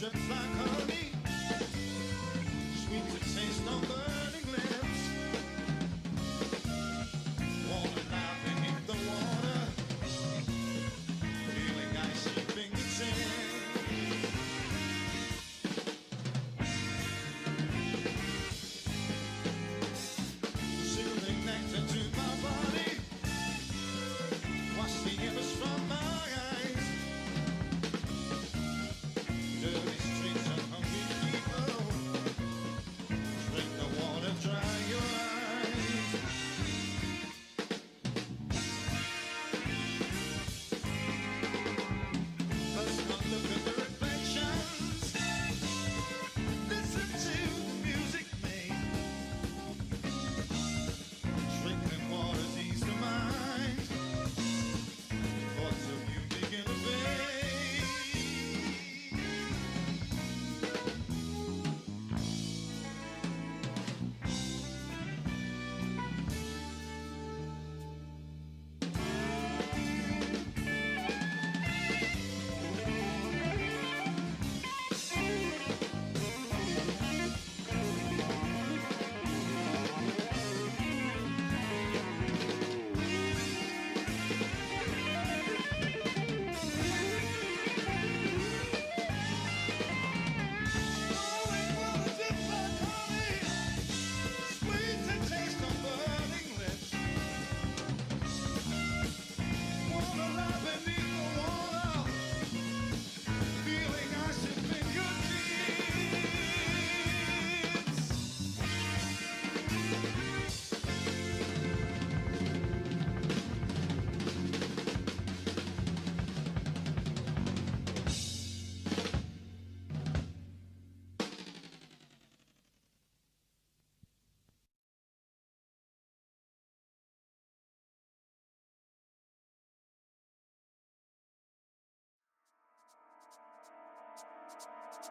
drips like honey, sweet to taste on burning lips. Wanna lie beneath the water, feeling icy fingertips. Soothing nectar to my body, wash the image from my eyes. Dirty streets of hungry people, drink the water, dry your eyes. First one look at the reflections, listen to the music made. Drinking water's ease the mind, thoughts of you begin to fade.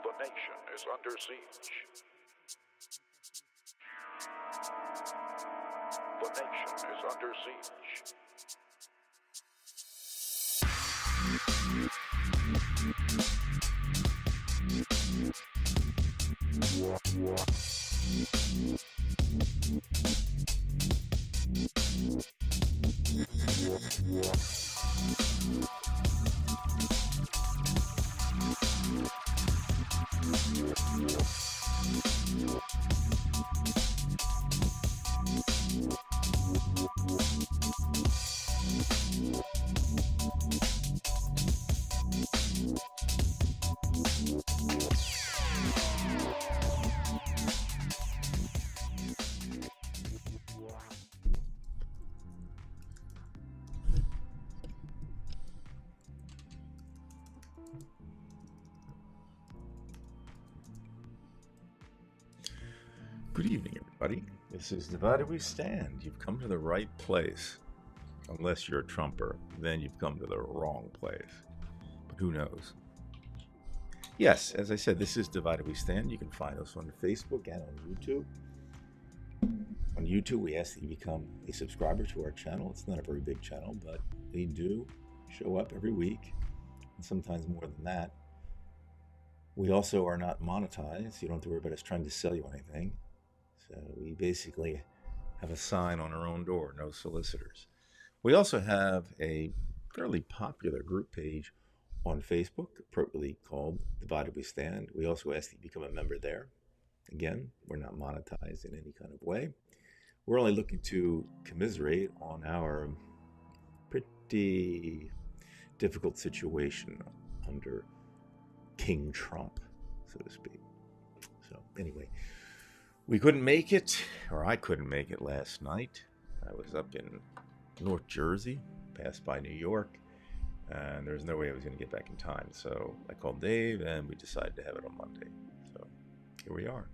The nation is under siege. The nation is under siege. Good evening, everybody. This is Divided We Stand. You've come to the right place. Unless you're a Trumper, then you've come to the wrong place. But who knows? Yes, as I said, this is Divided We Stand. You can find us on Facebook and on YouTube. On YouTube, we ask that you become a subscriber to our channel. It's not a very big channel, but we do show up every week, and sometimes more than that. We also are not monetized. You don't have to worry about us trying to sell you anything. So we basically have a sign on our own door, no solicitors. We also have a fairly popular group page on Facebook, appropriately called Divided We Stand. We also ask that you become a member there. Again, we're not monetized in any kind of way. We're only looking to commiserate on our pretty difficult situation under King Trump, so to speak. So anyway, we couldn't make it, or I couldn't make it last night. I was up in North Jersey, passed by New York, and there was no way I was going to get back in time. So I called Dave, and we decided to have it on Monday. So here we are.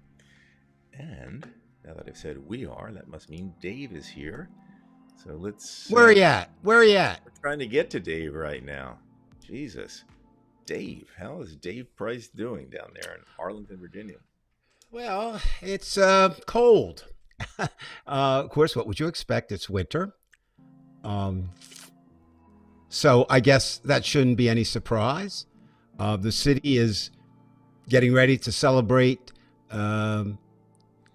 And now that I've said we are, that must mean Dave is here. So let's... Where are you at? Where are you at? We're trying to get to Dave right now. Jesus. Dave, how is Dave Price doing down there in Arlington, Virginia? Well, it's cold. Of course, what would you expect? It's winter. So I guess that shouldn't be any surprise. The city is getting ready to celebrate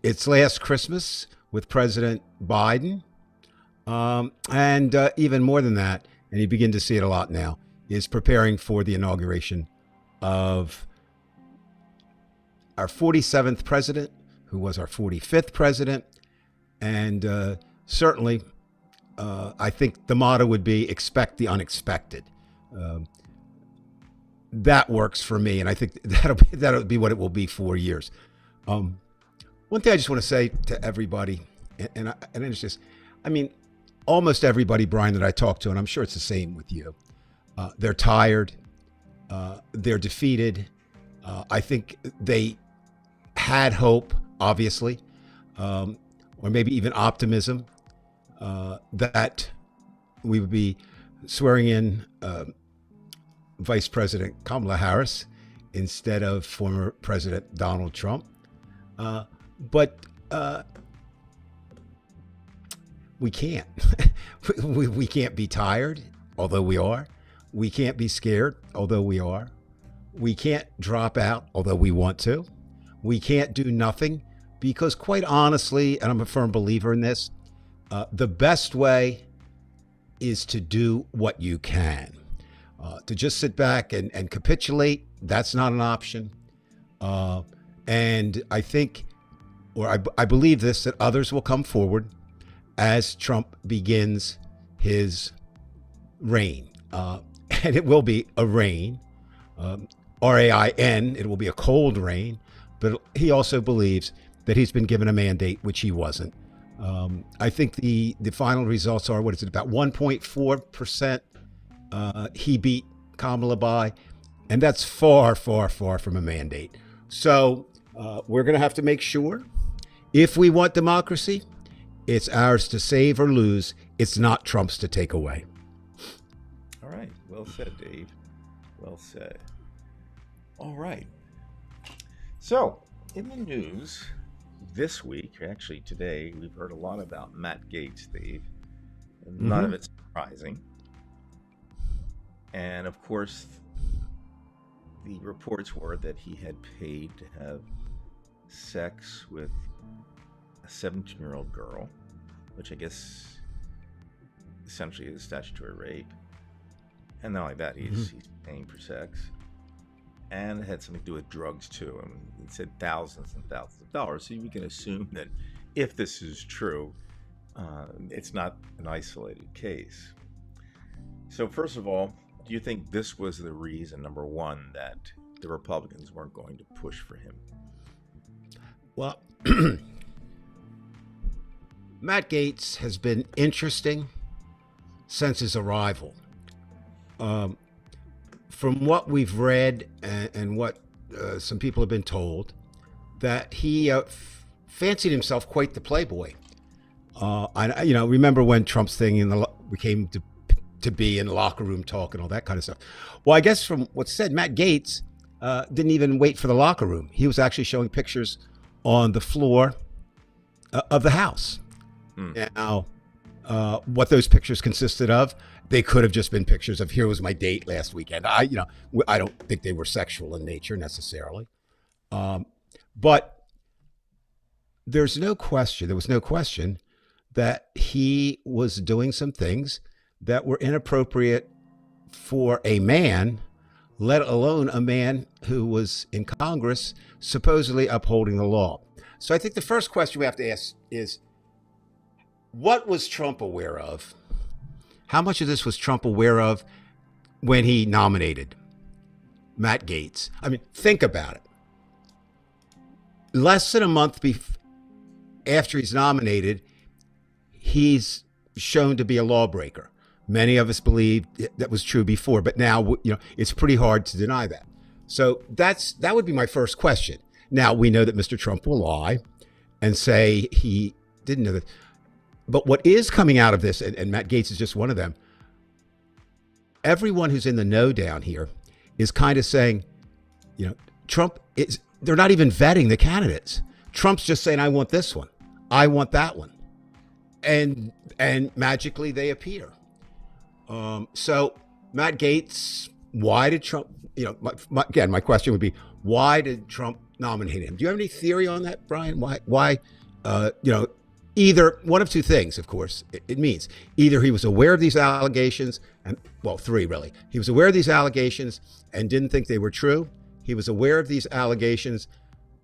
its last Christmas with President Biden. And even more than that, and you begin to see it a lot now, is preparing for the inauguration of our 47th president, who was our 45th president. And certainly, I think the motto would be expect the unexpected. That works for me, and I think that'll be what it will be for years. One thing I just want to say to everybody, and it's just, I mean, almost everybody, Brian, that I talk to, and I'm sure it's the same with you, they're tired, they're defeated. I think they had hope, obviously, or maybe even optimism, that we would be swearing in Vice President Kamala Harris instead of former President Donald Trump. But we can't. we can't be tired, although we are. We can't be scared, although we are. We can't drop out, although we want to. We can't do nothing because, quite honestly, and I'm a firm believer in this, the best way is to do what you can. To just sit back and capitulate, that's not an option. And I think, or I believe this, that others will come forward as Trump begins his reign. And it will be a reign, R-A-I-N, it will be a cold reign, but he also believes that he's been given a mandate, which he wasn't. I think the final results are, what is it, about 1.4% he beat Kamala by, and that's far, far, far from a mandate. So we're going to have to make sure, if we want democracy, it's ours to save or lose. It's not Trump's to take away. All right. Well said, Dave. Well said. All right. So, in the news this week, actually today, we've heard a lot about Matt Gaetz, Dave. And none of it's surprising. And of course, the reports were that he had paid to have sex with a 17-year-old girl, which I guess essentially is statutory rape. And not only that, he's paying for sex. And it had something to do with drugs too. And he said thousands and thousands of dollars. So we can assume that if this is true, it's not an isolated case. So first of all, do you think this was the reason, number one, that the Republicans weren't going to push for him? Well, Matt Gaetz has been interesting since his arrival. From what we've read and what some people have been told, that he fancied himself quite the playboy. I remember when Trump's thing we came to be in the locker room talk and all that kind of stuff. Well, I guess from what's said, Matt Gaetz didn't even wait for the locker room. He was actually showing pictures on the floor of the House. Now, what those pictures consisted of, they could have just been pictures of, here was my date last weekend. I don't think they were sexual in nature necessarily. But there was no question that he was doing some things that were inappropriate for a man, let alone a man who was in Congress supposedly upholding the law. So I think the first question we have to ask is, what was Trump aware of? How much of this was Trump aware of when he nominated Matt Gaetz? I mean, think about it. Less than a month after he's nominated, he's shown to be a lawbreaker. Many of us believed that was true before, but now, it's pretty hard to deny that. So that would be my first question. Now, we know that Mr. Trump will lie and say he didn't know that. But what is coming out of this, and Matt Gaetz is just one of them, everyone who's in the know down here is kind of saying, Trump they're not even vetting the candidates. Trump's just saying, I want this one. I want that one. And magically they appear. So Matt Gaetz, why did Trump, again, my question would be, why did Trump nominate him? Do you have any theory on that, Brian? Why, either one of two things, of course, it means either he was aware of these allegations three really. He was aware of these allegations and didn't think they were true. He was aware of these allegations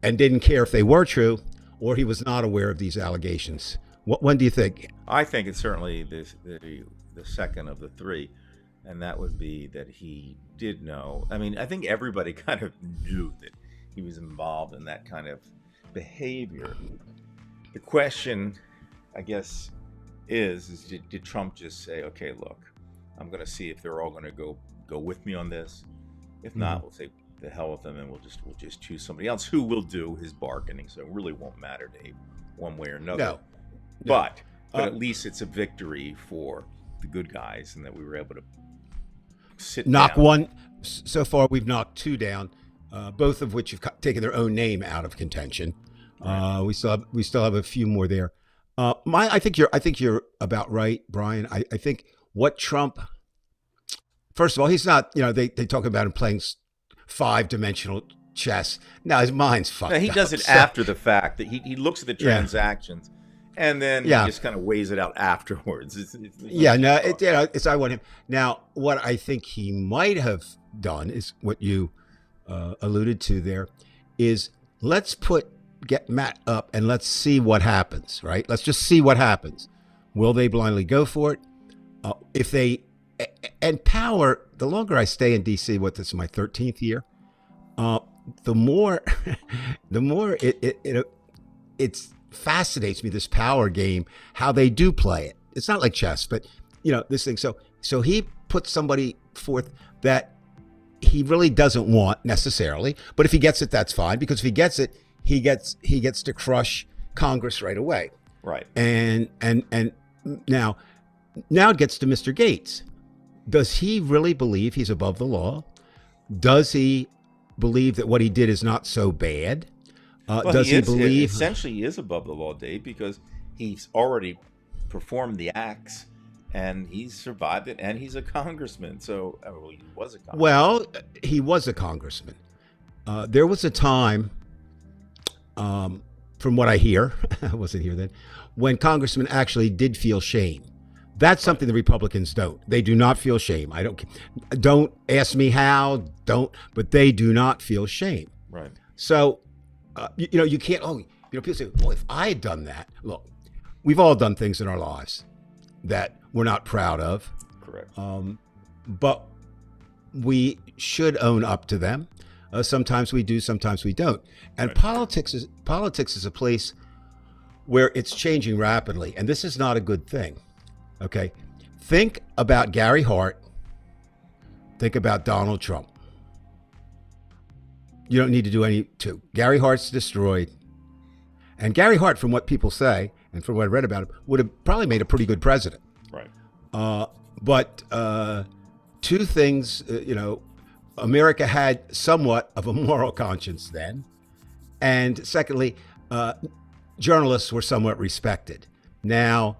and didn't care if they were true, or he was not aware of these allegations. What one do you think? I think it's certainly the second of the three, and that would be that he did know. I mean, I think everybody kind of knew that he was involved in that kind of behavior. The question, I guess, is did Trump just say, okay, look, I'm going to see if they're all going to go with me on this. If not, we'll say the hell with them, and we'll just choose somebody else who will do his bargaining. So it really won't matter to him one way or another. No. But at least it's a victory for the good guys, and that we were able to knock down. one. So far, we've knocked two down, both of which have taken their own name out of contention. Right. We still have a few more there. I think you're about right, Brian. I think what Trump. First of all, he's not. They talk about him playing 5-dimensional chess. No, his mind's fucked. No, he does it after the fact. That he looks at the transactions. And then he just kind of weighs it out afterwards. It's I want him. Now, what I think he might have done is what you alluded to there, is get Matt up and let's see what happens, right? Let's just see what happens. Will they blindly go for it? And power, the longer I stay in D.C., this is my 13th year, the more it's fascinates me, this power game, how they do play it. It's not like chess, but this thing. So he puts somebody forth that he really doesn't want necessarily, but if he gets it, that's fine, because if he gets it, he gets to crush Congress right away. Right. And now it gets to Mr. Gates. Does he really believe he's above the law? Does he believe that what he did is not so bad? Does he believe essentially he is above the law, Dave, because he's already performed the acts and he's survived it, and he's a congressman. So he was a congressman. Well, he was a congressman. There was a time, from what I hear, I wasn't here then, when congressmen actually did feel shame. That's something the Republicans don't. They do not feel shame. Don't ask me how. But they do not feel shame. Right. So. You can't. People say, well, if I had done that, look, we've all done things in our lives that we're not proud of. Correct. But we should own up to them. Sometimes we do, sometimes we don't. And Right. politics is a place where it's changing rapidly, and this is not a good thing. Okay, think about Gary Hart. Think about Donald Trump. You don't need to do any two. Gary Hart's destroyed. And Gary Hart, from what people say, and from what I read about him, would have probably made a pretty good president. Right. But two things, America had somewhat of a moral conscience then. And secondly, journalists were somewhat respected. Now,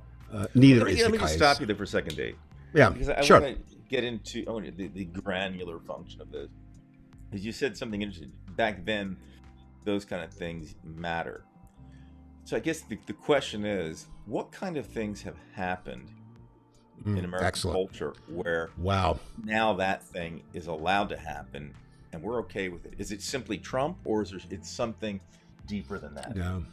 neither is the case. Let me just stop you there for a second, Dave. Yeah, because I sure. want to get into the granular function of this. Because you said something interesting. Back then, those kind of things matter. So I guess the question is, what kind of things have happened in American culture where now that thing is allowed to happen and we're okay with it? Is it simply Trump, or is it's something deeper than that? No.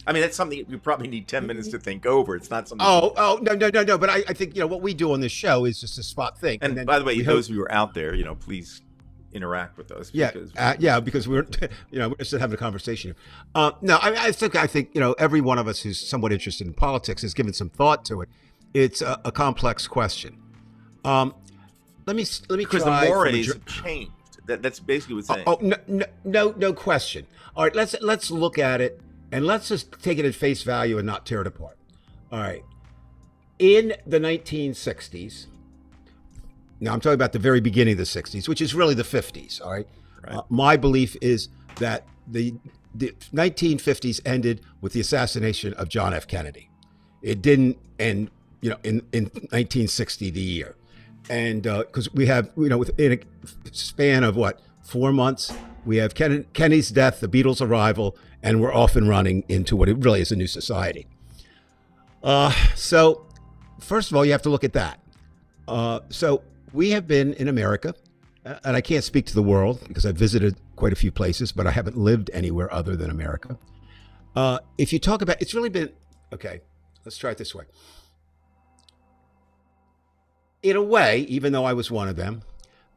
I mean, that's something you probably need 10 minutes to think over. It's not something. No. But I think, what we do on this show is just a spot thing. And then, by the way, those of you who are out there, please interact with us. Because we're, we're just having a conversation here. No, I think, every one of us who's somewhat interested in politics has given some thought to it. It's a complex question. Let me because try the mores have changed. That's basically what's saying. No question. All right, let's look at it. And let's just take it at face value and not tear it apart. All right. In the 1960s, now I'm talking about the very beginning of the 60s, which is really the 50s. All right. My belief is that the 1950s ended with the assassination of John F. Kennedy. It didn't end, in 1960, the year. And because we have, within a span of 4 months, we have Kenny's death, the Beatles' arrival, and we're off and running into what it really is, a new society. So first of all, you have to look at that. So we have been in America, and I can't speak to the world because I've visited quite a few places, but I haven't lived anywhere other than America. If you talk about, it's really been, okay, let's try it this way. In a way, even though I was one of them,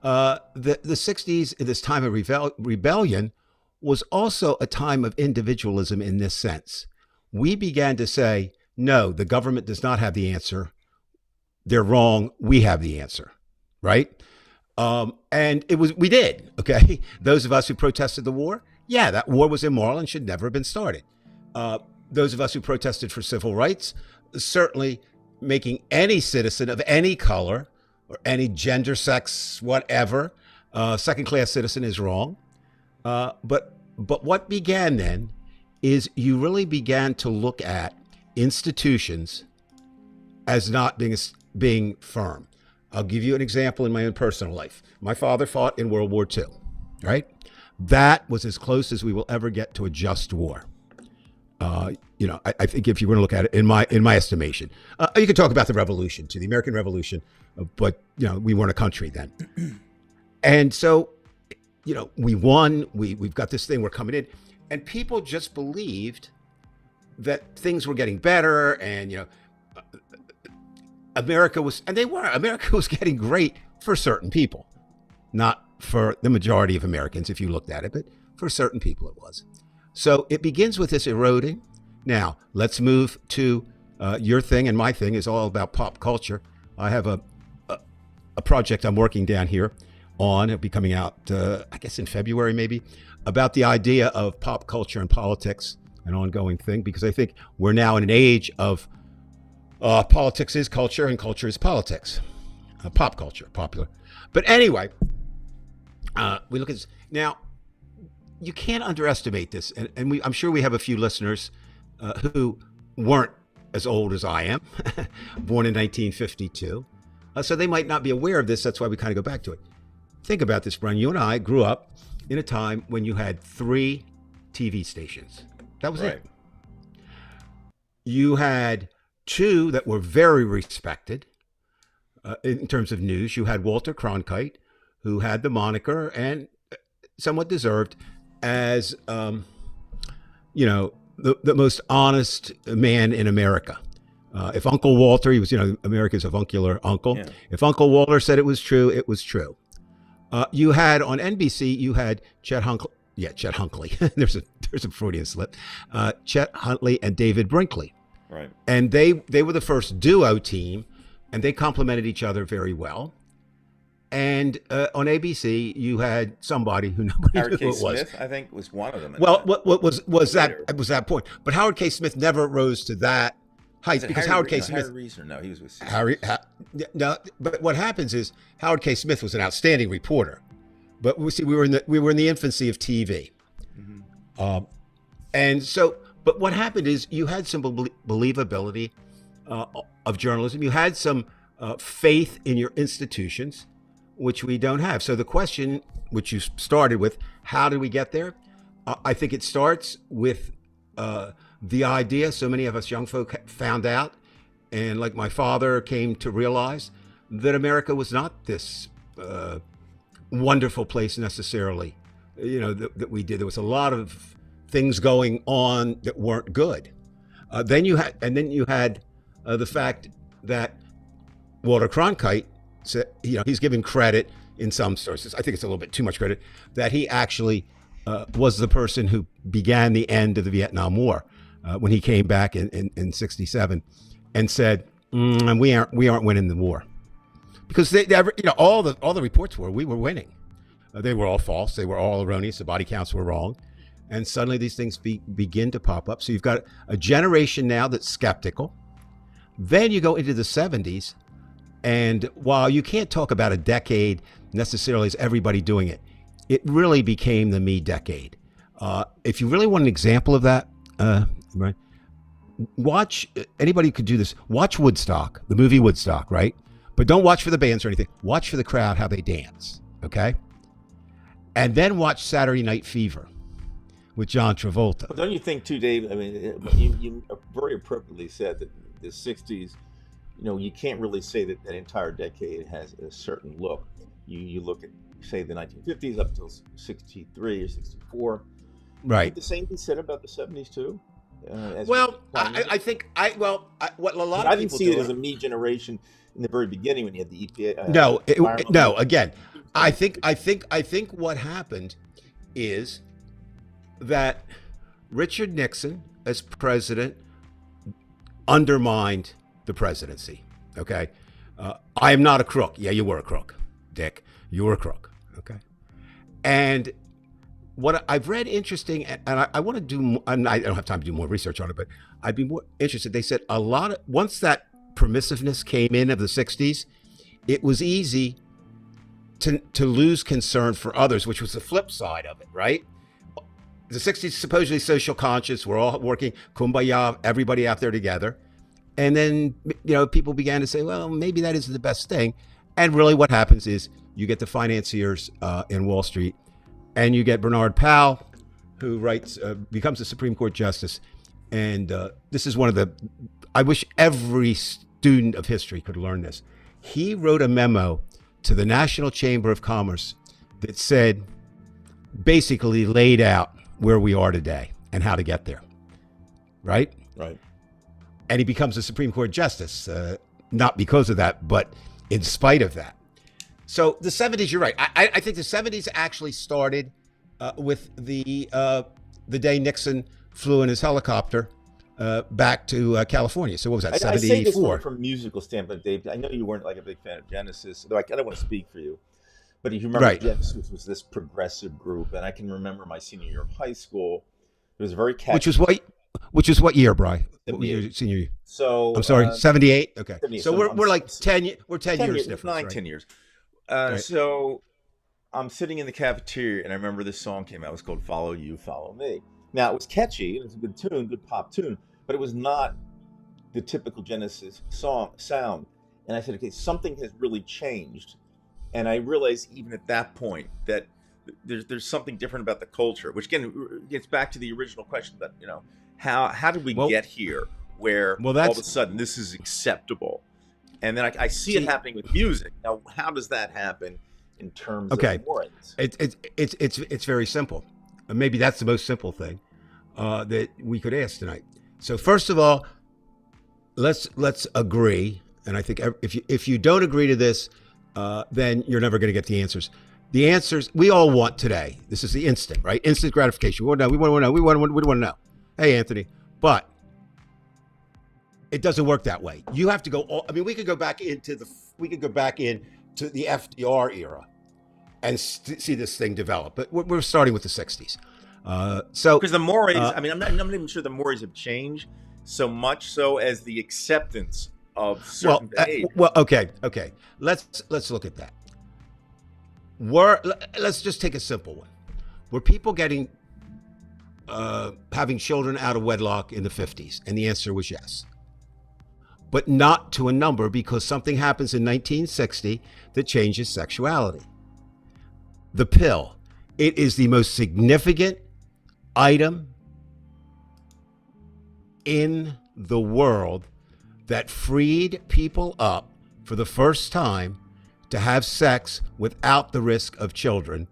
the 60s, this time of rebellion, was also a time of individualism in this sense. We began to say, no, the government does not have the answer. They're wrong. We have the answer, right? And we did, okay? Those of us who protested the war, yeah, that war was immoral and should never have been started. Those of us who protested for civil rights, certainly making any citizen of any color or any gender, sex, whatever, second-class citizen is wrong. But what began then is you really began to look at institutions as not being firm. I'll give you an example in my own personal life. My father fought in World War II, right? That was as close as we will ever get to a just war. I think if you were to look at it in my estimation, you could talk about the revolution too, the American Revolution, but we weren't a country then. And so, we won, we've got this thing, we're coming in, and people just believed that things were getting better, and America was getting great for certain people, not for the majority of Americans, if you looked at it, but for certain people it was. So it begins with this eroding. Now, let's move to your thing, and my thing is all about pop culture. I have a project I'm working down here on. It'll be coming out, I guess in February maybe, about the idea of pop culture and politics, an ongoing thing, because I think we're now in an age of politics is culture and culture is politics. Pop culture, popular. But anyway, we look at this. Now, you can't underestimate this. And I'm sure we have a few listeners who weren't as old as I am, born in 1952. So they might not be aware of this. That's why we kind of go back to it. Think about this, Brian. You and I grew up in a time when you had 3 TV stations. That was it. You had 2 that were very respected in terms of news. You had Walter Cronkite, who had the moniker, and somewhat deserved, as the most honest man in America. If Uncle Walter, he was America's avuncular uncle. Yeah. If Uncle Walter said it was true, it was true. You had on NBC, you had Chet Huntley. Yeah, Chet Huntley. there's a Freudian slip. Chet Huntley and David Brinkley. Right. And they were the first duo team, and they complemented each other very well. And on ABC, you had somebody who nobody Howard knew K. who it was. Smith, I think, was one of them. Well, what was that point? But Howard K. Smith never rose to that height because Howard K. Smith. Harry Reasoner, no, he was with No, but what happens is Howard K. Smith was an outstanding reporter, but we were in the infancy of TV, and so. But what happened is you had some believability of journalism. You had some faith in your institutions, which we don't have. So the question, which you started with, how did we get there? I think it starts with the idea. So many of us young folk found out, and like my father came to realize, that America was not this wonderful place necessarily. That we did. There was a lot of things going on that weren't good. Then you had the fact that Walter Cronkite said, he's given credit in some sources. I think it's a little bit too much credit that he actually was the person who began the end of the Vietnam War when he came back in '67 and said, "We aren't winning the war," because all the reports were we were winning. They were all false. They were all erroneous. The body counts were wrong. And suddenly these things begin to pop up. So you've got a generation now that's skeptical. Then you go into the 70s. And while you can't talk about a decade necessarily as everybody doing it, it really became the me decade. If you really want an example of that, right, watch, anybody could do this. Watch Woodstock, the movie Woodstock, right? But don't watch for the bands or anything. Watch for the crowd, how they dance, okay? And then watch Saturday Night Fever with John Travolta. But don't you think too, Dave? I mean, you very appropriately said that the '60s. You can't really say that that entire decade has a certain look. You look at, say, the 1950s up till '63 or '64. Right. Could the same be said about the '70s too? Well, I think what a lot of I didn't people see do. it as a me generation in the very beginning when you had the EPA. No. Again, I think what happened is that Richard Nixon, as president, undermined the presidency. Okay, I am not a crook. Yeah, you were a crook, Dick. You were a crook. Okay, and what I've read interesting, and I want to do. I don't have time to do more research on it, but I'd be more interested. They said once that permissiveness came in of the '60s, it was easy to lose concern for others, which was the flip side of it, right? The '60s supposedly social conscious. We're all working kumbaya, everybody out there together. And then, people began to say, well, maybe that isn't the best thing. And really what happens is you get the financiers in Wall Street, and you get Bernard Powell, who becomes a Supreme Court justice. And this is one of I wish every student of history could learn this. He wrote a memo to the National Chamber of Commerce that said, basically laid out where we are today and how to get there. Right? Right. And he becomes a Supreme Court justice, not because of that, but in spite of that. So the 70s, you're right. I think the 70s actually started with the day Nixon flew in his helicopter back to California. So what was that, 74? I say this from a musical standpoint, Dave. I know you weren't like a big fan of Genesis, though I don't want to speak for you. But if you remember, right. Genesis was this progressive group, and I can remember my senior year of high school. It was very catchy. Which is what year, Brian? Senior year. So I'm sorry, 78. Okay, 78. So we're like 10. We're 10 years different. 9, right? 10 years. Right. So I'm sitting in the cafeteria, and I remember this song came out. It was called "Follow You, Follow Me." Now it was catchy. It was a good tune, good pop tune, but it was not the typical Genesis song sound. And I said, okay, something has really changed. And I realized even at that point that there's something different about the culture, which again gets back to the original question about, how did we get here where all of a sudden this is acceptable? And then I see it happening with music. Now, how does that happen in terms of mores? It's very simple. Maybe that's the most simple thing that we could ask tonight. So first of all, let's agree. And I think if you don't agree to this, then you're never going to get the answers. The answers we all want today. This is the instant, right? Instant gratification. We want to know. We want to know. Hey, Anthony, but it doesn't work that way. You have to go. We could go back into the FDR era and see this thing develop. But we're starting with the '60s. Because the mores, I'm not even sure the mores have changed so much so as the acceptance of certain behavior. Okay. Let's look at that. Let's just take a simple one. Were people having children out of wedlock in the 50s? And the answer was yes. But not to a number, because something happens in 1960 that changes sexuality. The pill. It is the most significant item in the world that freed people up for the first time to have sex without the risk of children,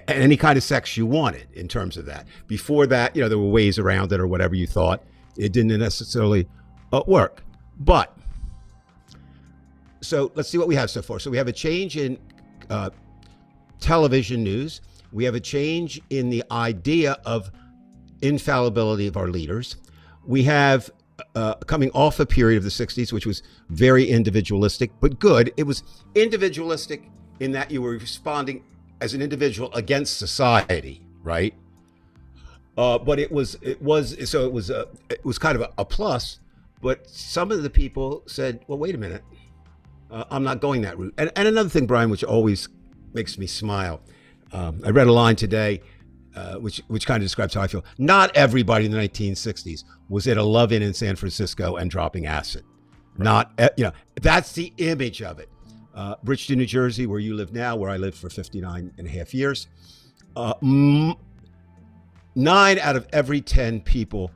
any kind of sex you wanted in terms of that. Before that, there were ways around it or whatever you thought. It didn't necessarily work. But, so let's see what we have so far. So we have a change in television news. We have a change in the idea of infallibility of our leaders. We have coming off a period of the 60s, which was very individualistic, but good. It was individualistic in that you were responding as an individual against society, right? But it was kind of a plus. But some of the people said, well, wait a minute, I'm not going that route. And another thing, Brian, which always makes me smile, I read a line today, which kind of describes how I feel. Not everybody in the 1960s was at a love-in San Francisco and dropping acid. Not, that's the image of it. Bridgeton, New Jersey, where you live now, where I lived for 59 and a half years. 9 out of every 10 people,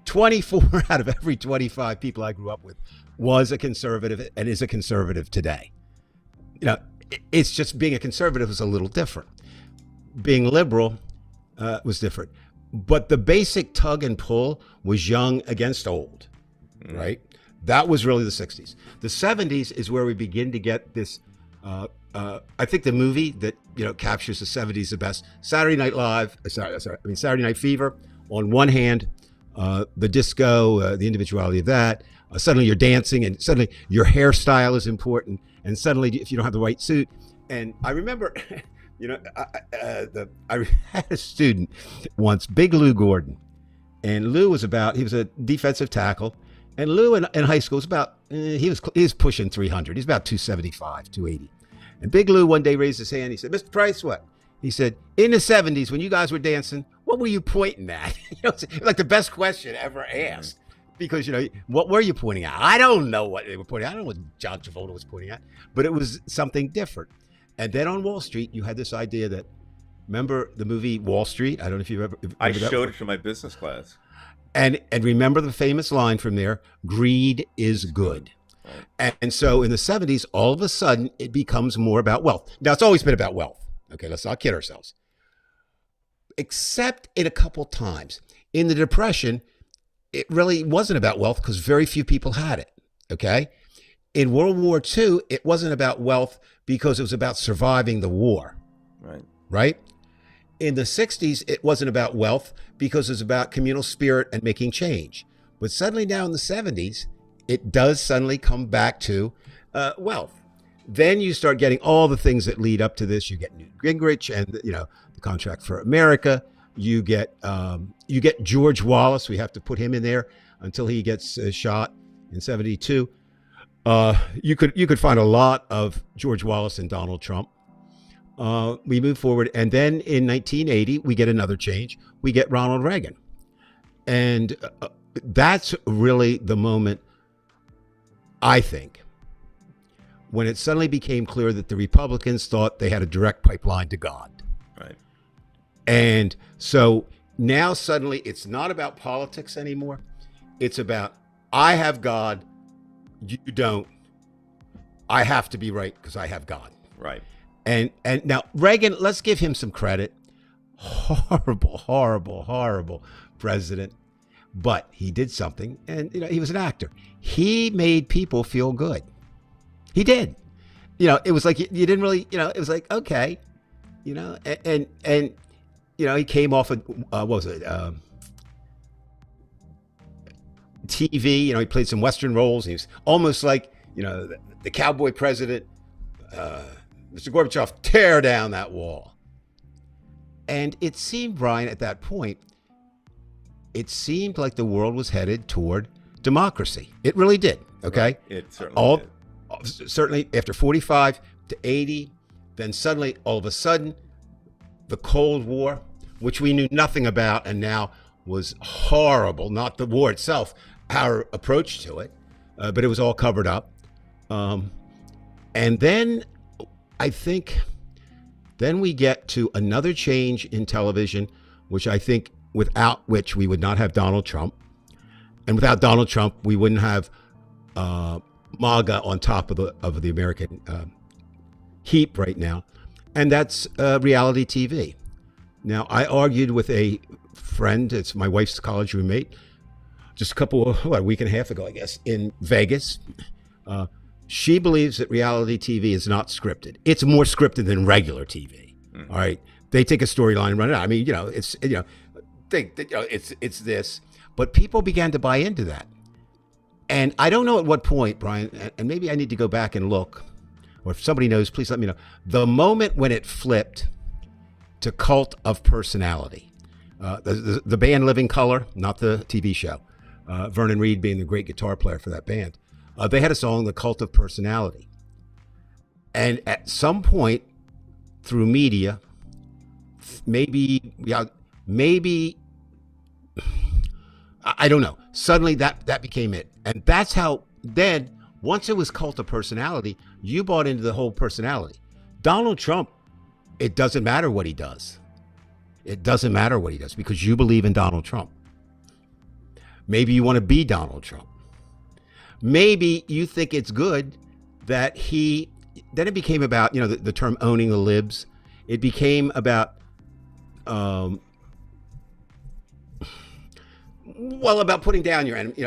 24 out of every 25 people I grew up with was a conservative and is a conservative today. It's just being a conservative was a little different. Being liberal was different. But the basic tug and pull was young against old, right? That was really the 60s. The 70s is where we begin to get this, I think the movie that, captures the 70s the best, Saturday Night Fever, on one hand, the disco, the individuality of that, suddenly you're dancing and suddenly your hairstyle is important. And suddenly if you don't have the right suit. And I remember, I had a student once, Big Lou Gordon, and Lou was he was a defensive tackle. And Lou in high school was about, he was pushing 300. He's about 275, 280. And Big Lou one day raised his hand. He said, Mr. Price, what? He said, in the 70s, when you guys were dancing, what were you pointing at? Like the best question ever asked. Because, what were you pointing at? I don't know what they were pointing at. I don't know what John Travolta was pointing at. But it was something different. And then on Wall Street, you had this idea that, remember the movie Wall Street? I don't know if you've ever. I showed it to my business class. And remember the famous line from there, greed is good. And so in the 70s, all of a sudden, it becomes more about wealth. Now, it's always been about wealth. Okay, let's not kid ourselves. Except in a couple times. In the Depression, it really wasn't about wealth because very few people had it. Okay? In World War II, it wasn't about wealth because it was about surviving the war. Right? In the 60s, it wasn't about wealth because it was about communal spirit and making change. But suddenly now in the 70s, it does suddenly come back to wealth. Then you start getting all the things that lead up to this. You get Newt Gingrich and the Contract for America. You get George Wallace. We have to put him in there until he gets shot in 72. You could find a lot of George Wallace and Donald Trump. We move forward, and then in 1980 we get another change. We get Ronald Reagan, and that's really the moment, I think, when it suddenly became clear that the Republicans thought they had a direct pipeline to God. Right. And so now suddenly it's not about politics anymore. It's about, I have God, you don't. I have to be right because I have God. Right. And now Reagan, let's give him some credit. Horrible president. But he did something, and he was an actor. He made people feel good. He did. It was like you didn't really, it was like, okay, and he came off of what was it? TV, he played some Western roles. He was almost like, the cowboy president, Mr. Gorbachev, tear down that wall. And it seemed, Brian, at that point, it seemed like the world was headed toward democracy. It really did. Okay. Right. It certainly did. Certainly after 45 to 80, then suddenly, all of a sudden, the Cold War, which we knew nothing about and now was horrible, not the war itself, our approach to it, but it was all covered up. And then I think then we get to another change in television, which I think without which we would not have Donald Trump. And without Donald Trump, we wouldn't have MAGA on top of the American heap right now. And that's reality TV. Now, I argued with a friend, it's my wife's college roommate, just a week and a half ago, I guess, in Vegas. She believes that reality TV is not scripted. It's more scripted than regular TV. Mm-hmm. All right. They take a storyline and run it out. I mean, it's this, but people began to buy into that. And I don't know at what point, Brian, and maybe I need to go back and look, or if somebody knows, please let me know. The moment when it flipped to Cult of Personality, the band Living Colour, not the TV show, Vernon Reid being the great guitar player for that band, they had a song, The Cult of Personality. And at some point through media, maybe, I don't know, Suddenly that became it. And that's how then, once it was cult of personality, you bought into the whole personality. Donald Trump, it doesn't matter what he does. It doesn't matter what he does because you believe in Donald Trump. Maybe you want to be Donald Trump. Maybe you think it's good that then it became about, the term owning the libs. It became about, about putting down your enemy,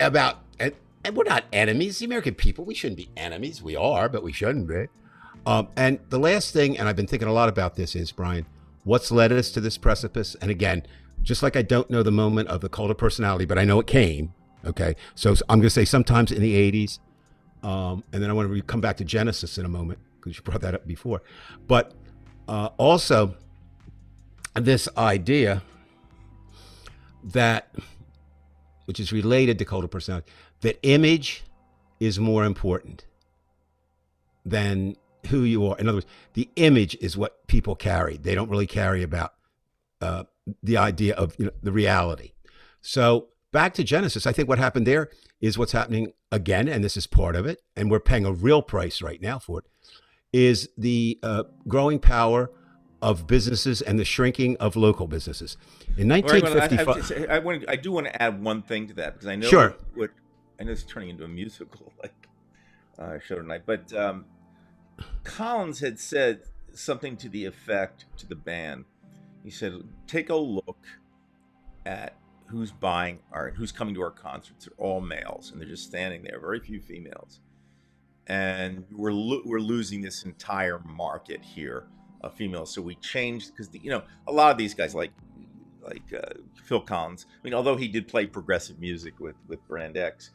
and we're not enemies. The American people, we shouldn't be enemies. We are, but we shouldn't be. And the last thing, and I've been thinking a lot about this is, Brian, what's led us to this precipice? And again, just like I don't know the moment of the cult of personality, but I know it came. Okay. So I'm going to say sometimes in the 80s. And then I want to come back to Genesis in a moment because you brought that up before. But also this idea that, which is related to cult of personality, that image is more important than who you are. In other words, the image is what people carry. They don't really carry about the idea of the reality. So back to Genesis, I think what happened there is what's happening again, and this is part of it, and we're paying a real price right now for it, is the growing power of businesses and the shrinking of local businesses. In 1955, I do want to add one thing to that because I know Sure. I know it's turning into a musical show tonight, but Collins had said something to the effect to the band. He said, "Take a look at who's buying who's coming to our concerts. They're all males, and they're just standing there. Very few females, and we're losing this entire market here of females. So we changed because a lot of these guys like Phil Collins. I mean, although he did play progressive music with Brand X,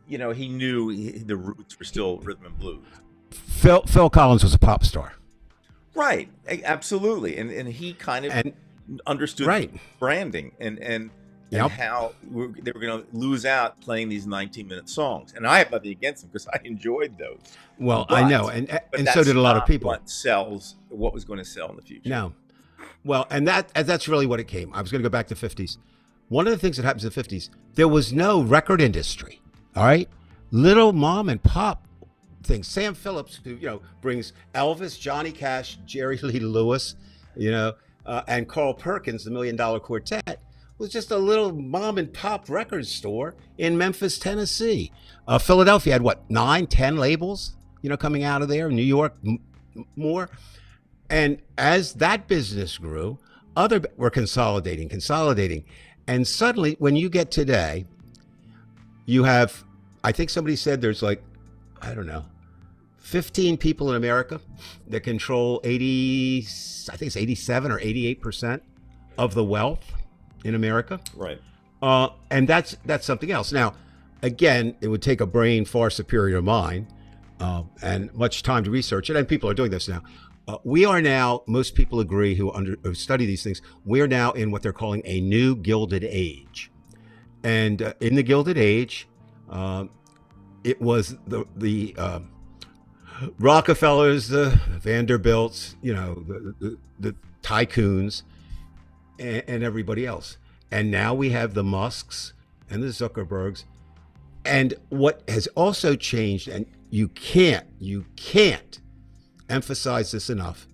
he knew the roots were still rhythm and blues. Phil Collins was a pop star, right? Absolutely, and he kind of understood branding and how they were going to lose out playing these 19-minute songs. And I have nothing against them because I enjoyed those. Well, I know, and so did a lot of people. What was going to sell in the future? No. Well, and that's really what it came. I was going to go back to the 50s. One of the things that happens in the 50s, there was no record industry. All right, little mom and pop things. Sam Phillips, who brings Elvis, Johnny Cash, Jerry Lee Lewis, and Carl Perkins, the $1 Million Quartet, was just a little mom and pop record store in Memphis, Tennessee. Philadelphia had 9, 10 labels, coming out of there. New York, more. And as that business grew, were consolidating. And suddenly, when you get today, you have, I think somebody said there's 15 people in America that control 87 or 88% of the wealth in America. Right. And that's something else. Now, again, it would take a brain far superior to mine and much time to research it. And people are doing this now. We are now, most people agree who study these things, we are now in what they're calling a new Gilded Age. And in the Gilded Age, it was the Rockefellers, the Vanderbilts, the tycoons, and everybody else. And now we have the Musks and the Zuckerbergs. And what has also changed, and you can't emphasize this enough,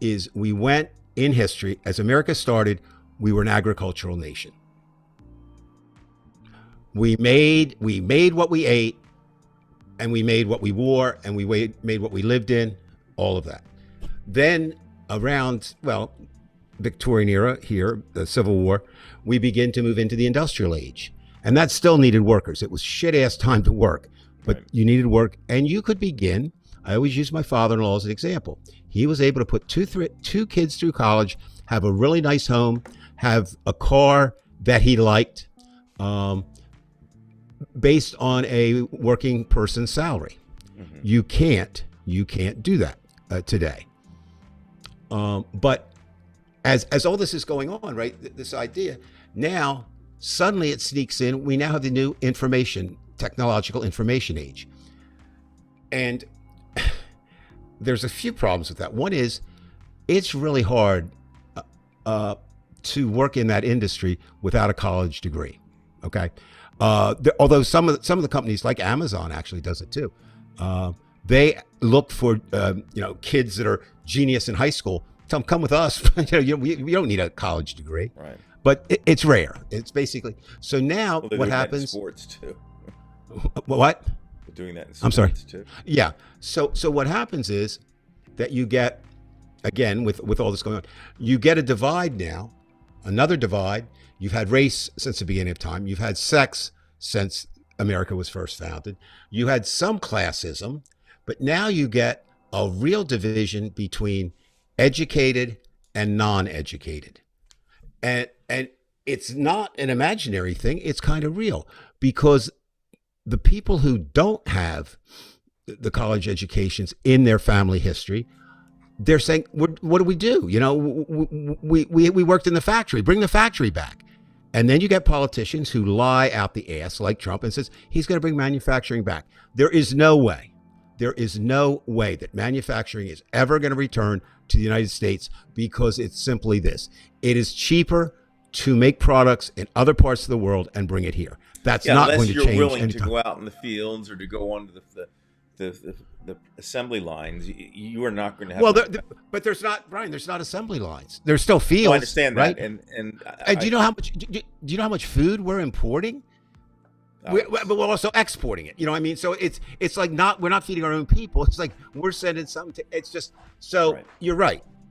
is we went in history, as America started, we were an agricultural nation. We made what we ate, and we made what we wore, and we made what we lived in, all of that. Then around, Victorian era here, the Civil War, we begin to move into the industrial age. And that still needed workers. It was shit-ass time to work, but you needed work. And you could begin, I always use my father-in-law as an example. He was able to put two kids through college, have a really nice home, have a car that he liked, based on a working person's salary. Mm-hmm. You can't do that today. But as all this is going on, right, this idea, now suddenly it sneaks in. We now have the new technological information age. And there's a few problems with that. One is it's really hard to work in that industry without a college degree. Okay, although some of the companies like Amazon actually does it too. They look for kids that are genius in high school. Tell them come with us. We don't need a college degree. Right. But it's rare. It's basically so now. Well, they're What doing that in happens? sports too. What? They're doing that in sports I'm sorry. too. Yeah. So what happens is that you get, again, with all this going on, you get a divide now, another divide. You've had race since the beginning of time. You've had sex since America was first founded. You had some classism, but now you get a real division between educated and non-educated. And it's not an imaginary thing. It's kind of real, because the people who don't have the college educations in their family history, they're saying, what do we do? We worked in the factory. Bring the factory back. And then you get politicians who lie out the ass like Trump and says he's going to bring manufacturing back. There is no way that manufacturing is ever going to return to the United States, because it's simply this. It is cheaper to make products in other parts of the world and bring it here. That's not going to change. Unless you're willing anytime. to go out in the fields or to go onto the assembly lines, you are not going to have. Well, but there's not, Brian. There's not assembly lines. There's still fields. I understand that, right? and Do you know how much? Do you know how much food we're importing? But we're also exporting it. You know what I mean? So it's like we're not feeding our own people. It's like we're sending something. It's just so. Right.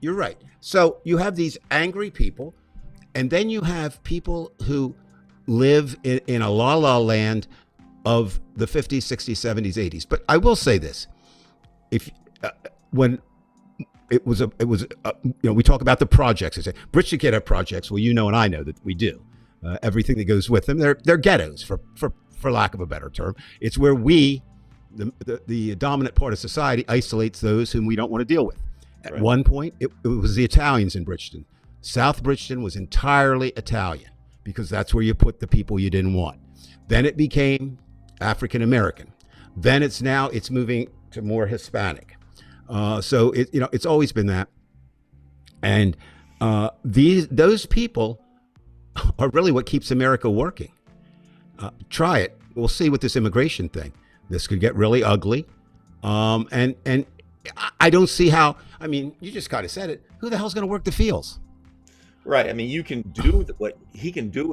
You're right. So you have these angry people, and then you have people who live in a la land of the 50s, 60s, 70s, 80s. But I will say this: when it was we talk about the projects. I say British kid have projects. Well, and I know that we do. Everything that goes with them, they're ghettos for lack of a better term. It's where we, the dominant part of society, isolates those whom we don't want to deal with. At one point, it was the Italians in Bridgeton. South Bridgeton was entirely Italian, because that's where you put the people you didn't want. Then it became African American. Then it's moving to more Hispanic. So it's always been that. And those people are really what keeps America working. Try it. We'll see with this immigration thing. This could get really ugly. And I don't see how. I mean, you just kind of said it. Who the hell's going to work the fields? Right. I mean, you can do what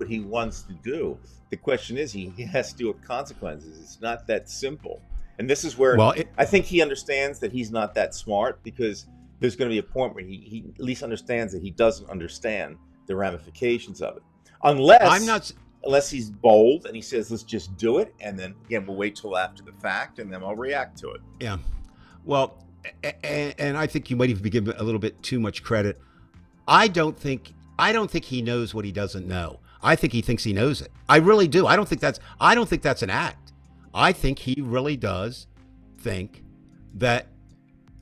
he wants to do. The question is, he has to deal with consequences. It's not that simple. And this is where I think he understands that he's not that smart, because there's going to be a point where he at least understands that he doesn't understand the ramifications of it. Unless he's bold and he says, let's just do it. And then again, we'll wait till after the fact, and then I'll react to it. Yeah. Well, and I think you might even be giving a little bit too much credit. I don't think he knows what he doesn't know. I think he thinks he knows it. I really do. I don't think that's an act. I think he really does think that,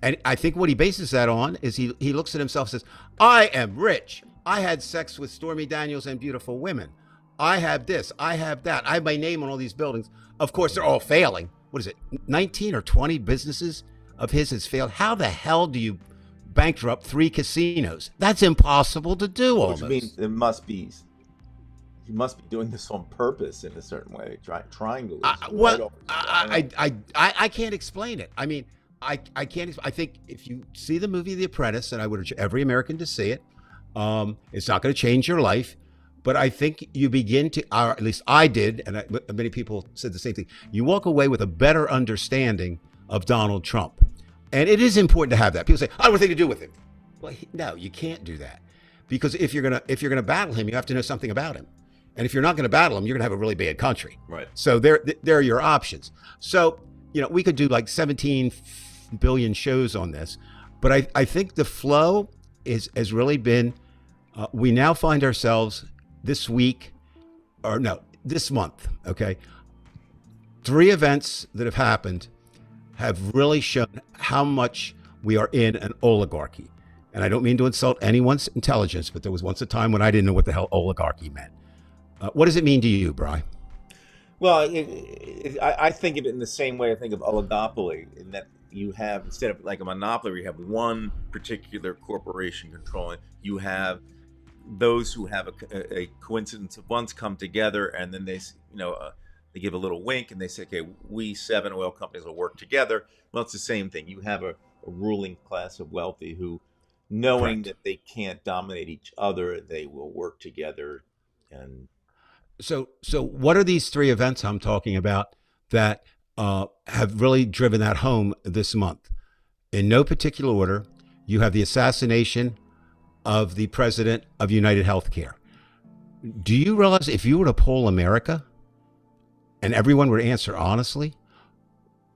and I think what he bases that on is he looks at himself and says, I am rich. I had sex with Stormy Daniels and beautiful women. I have this. I have that. I have my name on all these buildings. Of course, they're all failing. What is it? 19 or 20 businesses of his has failed. How the hell do you bankrupt 3 casinos? That's impossible to do. Almost. Which means it must be. He must be doing this on purpose in a certain way, trying to. I can't explain it. I mean, I can't. I think if you see the movie The Apprentice, and I would urge every American to see it, it's not going to change your life, but I think you begin to, or at least I did, and many people said the same thing. You walk away with a better understanding of Donald Trump, and it is important to have that. People say, I don't want anything to do with him. Well, no, you can't do that, because if you're gonna battle him, you have to know something about him. And if you're not going to battle him, you're going to have a really bad country. Right. So there are your options. So, we could do like 17 billion shows on this, but I think the flow has really been, we now find ourselves this month, okay? 3 events that have happened have really shown how much we are in an oligarchy. And I don't mean to insult anyone's intelligence, but there was once a time when I didn't know what the hell oligarchy meant. What does it mean to you, Bri? Well, I think of it in the same way I think of oligopoly, in that you have, instead of like a monopoly where you have one particular corporation controlling, you have those who have a coincidence of ones come together, and then they give a little wink and they say, okay, we 7 oil companies will work together. Well, it's the same thing. You have a ruling class of wealthy who, knowing Correct. that they can't dominate each other, they will work together. And So what are these 3 events I'm talking about that have really driven that home this month? In no particular order, you have the assassination of the president of United Healthcare. Do you realize if you were to poll America and everyone would answer honestly,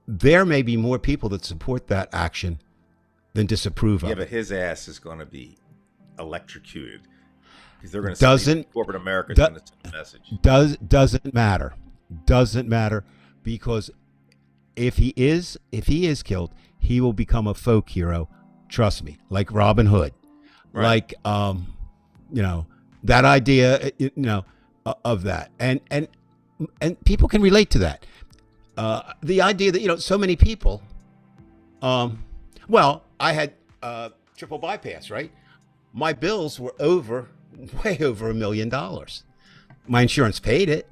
there may be more people that support that action than disapprove of yeah, it? but his ass is going to be electrocuted because they're going to Doesn't corporate America is do- going to send a message. doesn't matter. Doesn't matter, because if he is killed, he will become a folk hero. Trust me, like Robin Hood, Right. like that idea, of that, and people can relate to that. The idea that so many people. Well, I had triple bypass, right? My bills were way over $1 million. My insurance paid it.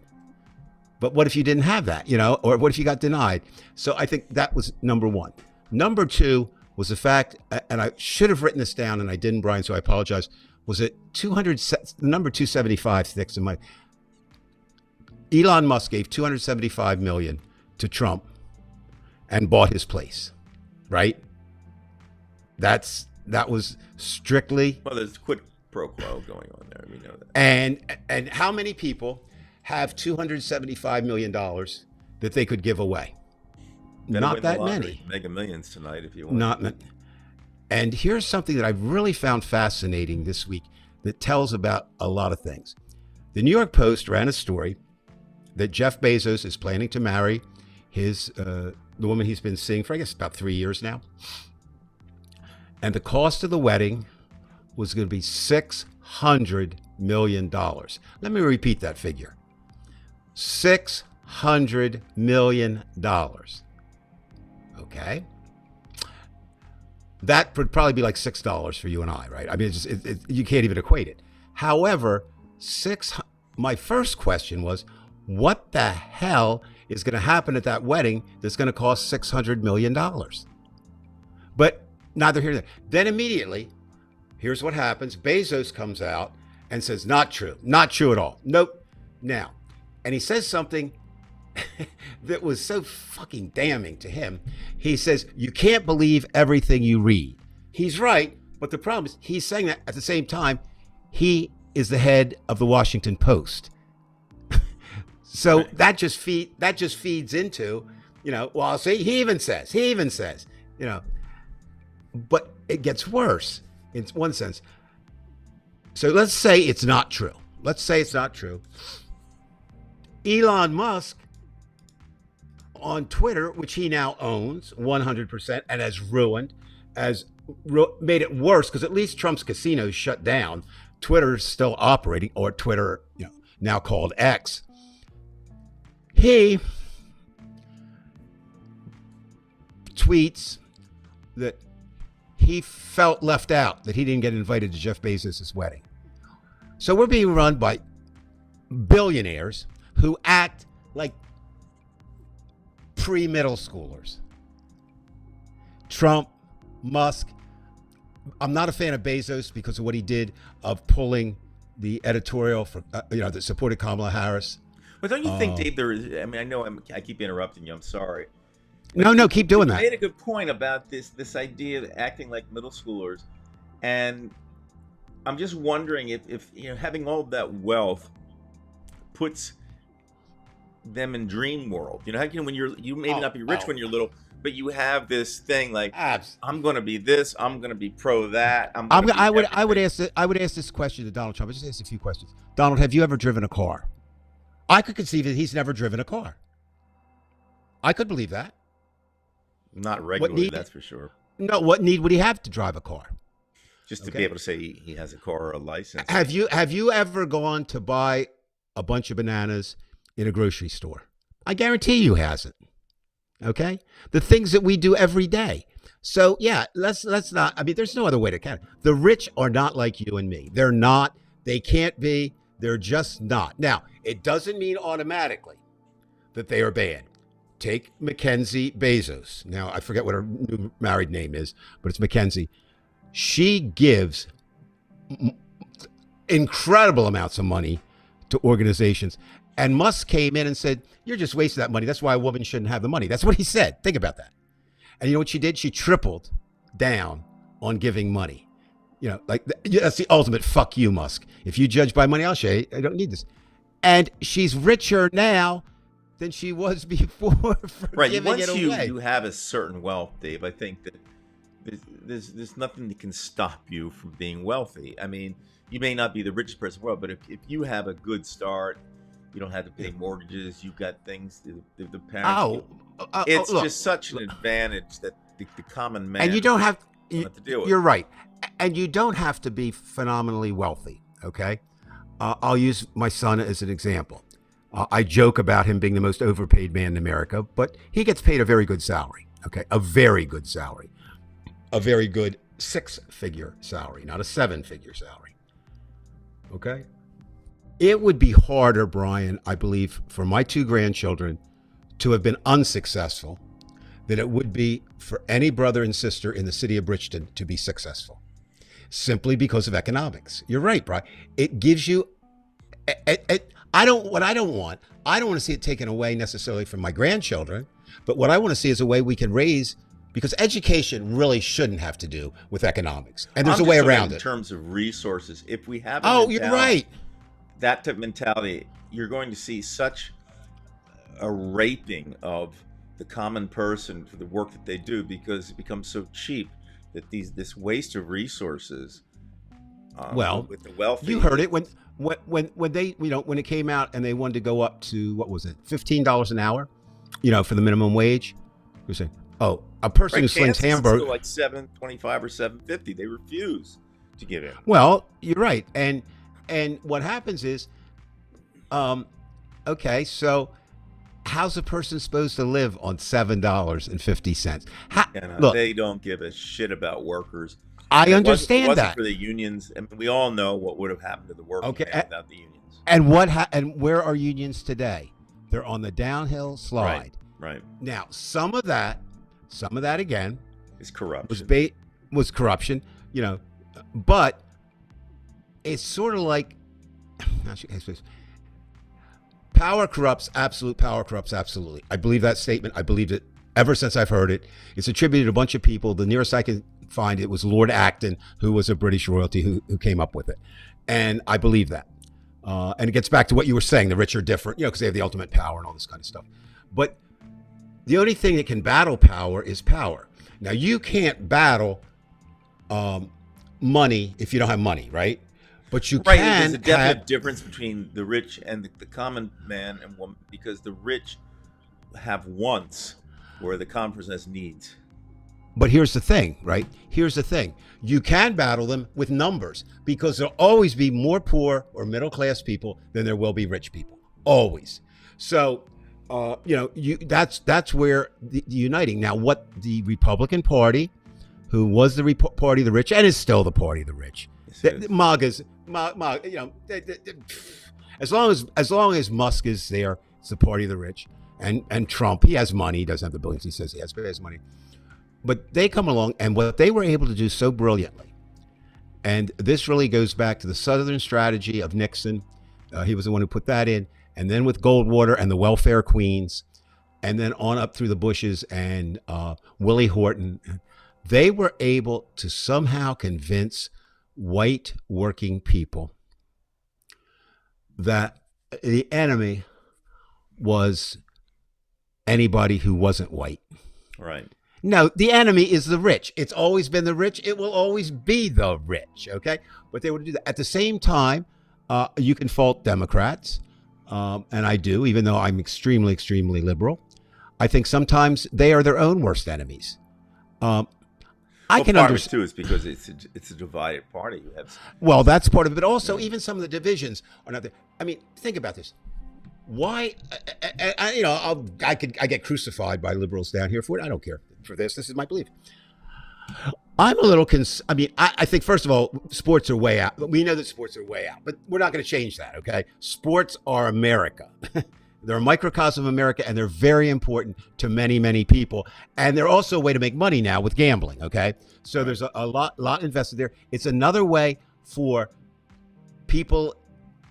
But what if you didn't have that, or what if you got denied? So I think that was number one. Number two was the fact, and I should have written this down and I didn't, Brian, so I apologize, was it number 275 sticks in my, Elon Musk gave $275 million to Trump and bought his place, right? That was strictly, Well, there's quid pro quo going on there. We know that. and how many people have $275 million that they could give away? Better Not win the that lottery. many. Mega Millions tonight if you want. Not many. And here's something that I've really found fascinating this week that tells about a lot of things. The New York Post ran a story that Jeff Bezos is planning to marry the woman he's been seeing for, I guess, about 3 years now. And the cost of the wedding was going to be $600 million. Let me repeat that figure. $600 million. Okay. That would probably be like $6 for you and I, right? I mean, you can't even equate it. However, my first question was, what the hell is going to happen at that wedding that's going to cost $600 million? But neither here nor there. Then immediately, here's what happens. Bezos comes out and says, not true. Not true at all. Nope. Now, and he says something that was so fucking damning to him. He says, you can't believe everything you read. He's right, but the problem is he's saying that at the same time, he is the head of the Washington Post. So Right. that just feeds into, well, see, he even says, but it gets worse in one sense. So let's say it's not true. Elon Musk on Twitter, which he now owns 100% and has made it worse, because at least Trump's casinos shut down. Twitter is still operating, or Twitter, now called X. He tweets that he felt left out, that he didn't get invited to Jeff Bezos' wedding. So we're being run by billionaires who act like pre-middle schoolers. Trump, Musk. I'm not a fan of Bezos because of what he did of pulling the editorial for, that supported Kamala Harris. But don't you think, Dave, there is, I mean, I know I keep interrupting you. I'm sorry. No, keep doing You that. made a good point about this idea of acting like middle schoolers. And I'm just wondering if having all of that wealth puts them in dream world. When you may not be rich when you're little, but you have this thing like, I'm going to be this, I'm going to be pro that. I would ask this question to Donald Trump. I just ask a few questions. Donald, have you ever driven a car? I could conceive that he's never driven a car. I could believe that. Not regularly, that's for sure. No, what need would he have to drive a car? Just to be able to say he has a car or a license. Have you ever gone to buy a bunch of bananas in a grocery store? I guarantee you hasn't. Okay? The things that we do every day. So yeah, let's not, I mean, there's no other way to count it. The rich are not like you and me. They're not They can't be. They're just not. Now, it doesn't mean automatically that they are bad. Take Mackenzie Bezos. Now, I forget what her new married name is, but it's Mackenzie. She gives incredible amounts of money to organizations. And Musk came in and said, you're just wasting that money. That's why a woman shouldn't have the money. That's what he said. Think about that. And you know what she did? She tripled down on giving money. You know, like that's the ultimate fuck you, Musk. If you judge by money, I'll show you. I don't need this. And she's richer now than she was before for giving Once it away. you have a certain wealth, Dave, I think that there's nothing that can stop you from being wealthy. I mean, you may not be the richest person in the world, but if you have a good start, you don't have to pay mortgages. You've got things. The parents. It's look, just such an advantage that the common man. And you don't have. to deal with. You're right, and you don't have to be phenomenally wealthy. Okay, I'll use my son as an example. I joke about him being the most overpaid man in America, but he gets paid a very good salary. Okay, a very good salary, a very good 6-figure salary, not a 7-figure salary. Okay. It would be harder, Brian, I believe, for my 2 grandchildren to have been unsuccessful than it would be for any brother and sister in the city of Bridgeton to be successful, simply because of economics. You're right, Brian. It gives you, I don't want to see it taken away necessarily from my grandchildren, but what I want to see is a way we can raise, because education really shouldn't have to do with economics. And there's a way around it. In terms of resources, if we have you're right. That type of mentality, you're going to see such a raping of the common person for the work that they do, because it becomes so cheap that this waste of resources. With the wealthy, you heard it when they, when it came out and they wanted to go up to, what was it, $15 an hour, for the minimum wage. You're saying, a person who slings hamburgers like $7.25 or $7.50. They refuse to give in. Well, you're right, and what happens is, okay, so how's a person supposed to live on $7.50? Look, they don't give a shit about workers. I understand it wasn't that. For the unions, and we all know what would have happened to the working man without the unions. And and where are unions today? They're on the downhill slide. Right. Now, some of that again is corruption. Was corruption, but it's sort of like, power corrupts, absolute power corrupts absolutely. I believe that statement. I believed it ever since I've heard it. It's attributed to a bunch of people. The nearest I can find it was Lord Acton, who was a British royalty who came up with it. And I believe that. And it gets back to what you were saying, the rich are different, because they have the ultimate power and all this kind of stuff. But the only thing that can battle power is power. Now, you can't battle money if you don't have money, right? But you can. There's a definite difference between the rich and the common man and woman, because the rich have wants where the common person has needs. But here's the thing, right? Here's the thing. You can battle them with numbers, because there'll always be more poor or middle class people than there will be rich people. Always. So, that's where the uniting. Now, what the Republican Party, who was the party of the rich and is still the party of the rich, MAGA's, as long as Musk is there, it's the party of the rich, and Trump, he has money, he doesn't have the billions he says he has, but he has money. But they come along, and what they were able to do so brilliantly, and this really goes back to the Southern strategy of Nixon. He was the one who put that in, and then with Goldwater and the welfare queens, and then on up through the Bushes and Willie Horton, they were able to somehow convince white working people that the enemy was anybody who wasn't white. Right. No, the enemy is the rich. It's always been the rich. It will always be the rich, okay? But they would do that. At the same time, you can fault Democrats, and I do, even though I'm extremely, extremely liberal. I think sometimes they are their own worst enemies. I can understand too. Is because it's a divided party. You have. Well, that's part of it. But also, even some of the divisions are not there. I mean, think about this. Why? I get crucified by liberals down here for it. I don't care for this. This is my belief. I'm a little I mean, I think first of all, sports are way out. We know that sports are way out, but we're not going to change that. Okay, sports are America. They're a microcosm of America, and they're very important to many, many people. And they're also a way to make money now with gambling. Okay, so there's a lot invested there. It's another way for people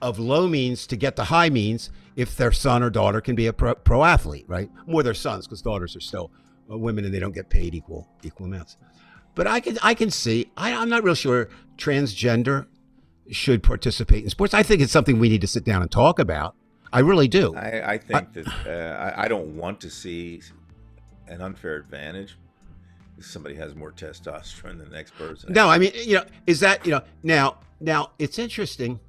of low means to get to high means if their son or daughter can be a pro athlete, right? More their sons, because daughters are still women and they don't get paid equal amounts. But I can see, I'm not real sure transgender should participate in sports. I think it's something we need to sit down and talk about. I really do. I think that I don't want to see an unfair advantage if somebody has more testosterone than the next person. No, I mean, is that, now it's interesting,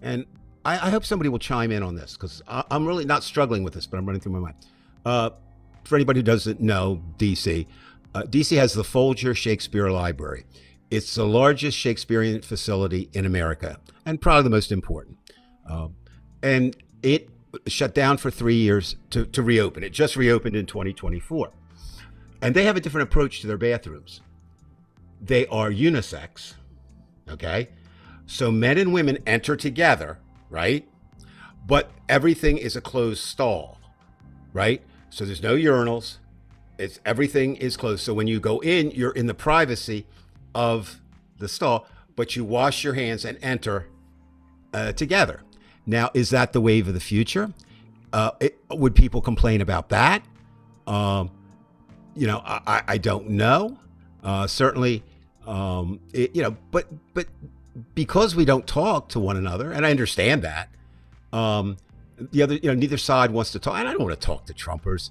and I hope somebody will chime in on this, because I'm really not struggling with this, but I'm running through my mind. For anybody who doesn't know DC, DC has the Folger Shakespeare Library. It's the largest Shakespearean facility in America, and probably the most important. And it shut down for 3 years to reopen. It just reopened in 2024. And they have a different approach to their bathrooms. They are unisex, okay? So men and women enter together, right? But everything is a closed stall, right? So there's no urinals. Everything is closed. So when you go in, you're in the privacy of the stall, but you wash your hands and enter together. Now, is that the wave of the future? Would people complain about that? I don't know. Certainly, but because we don't talk to one another, and I understand that, neither side wants to talk, and I don't want to talk to Trumpers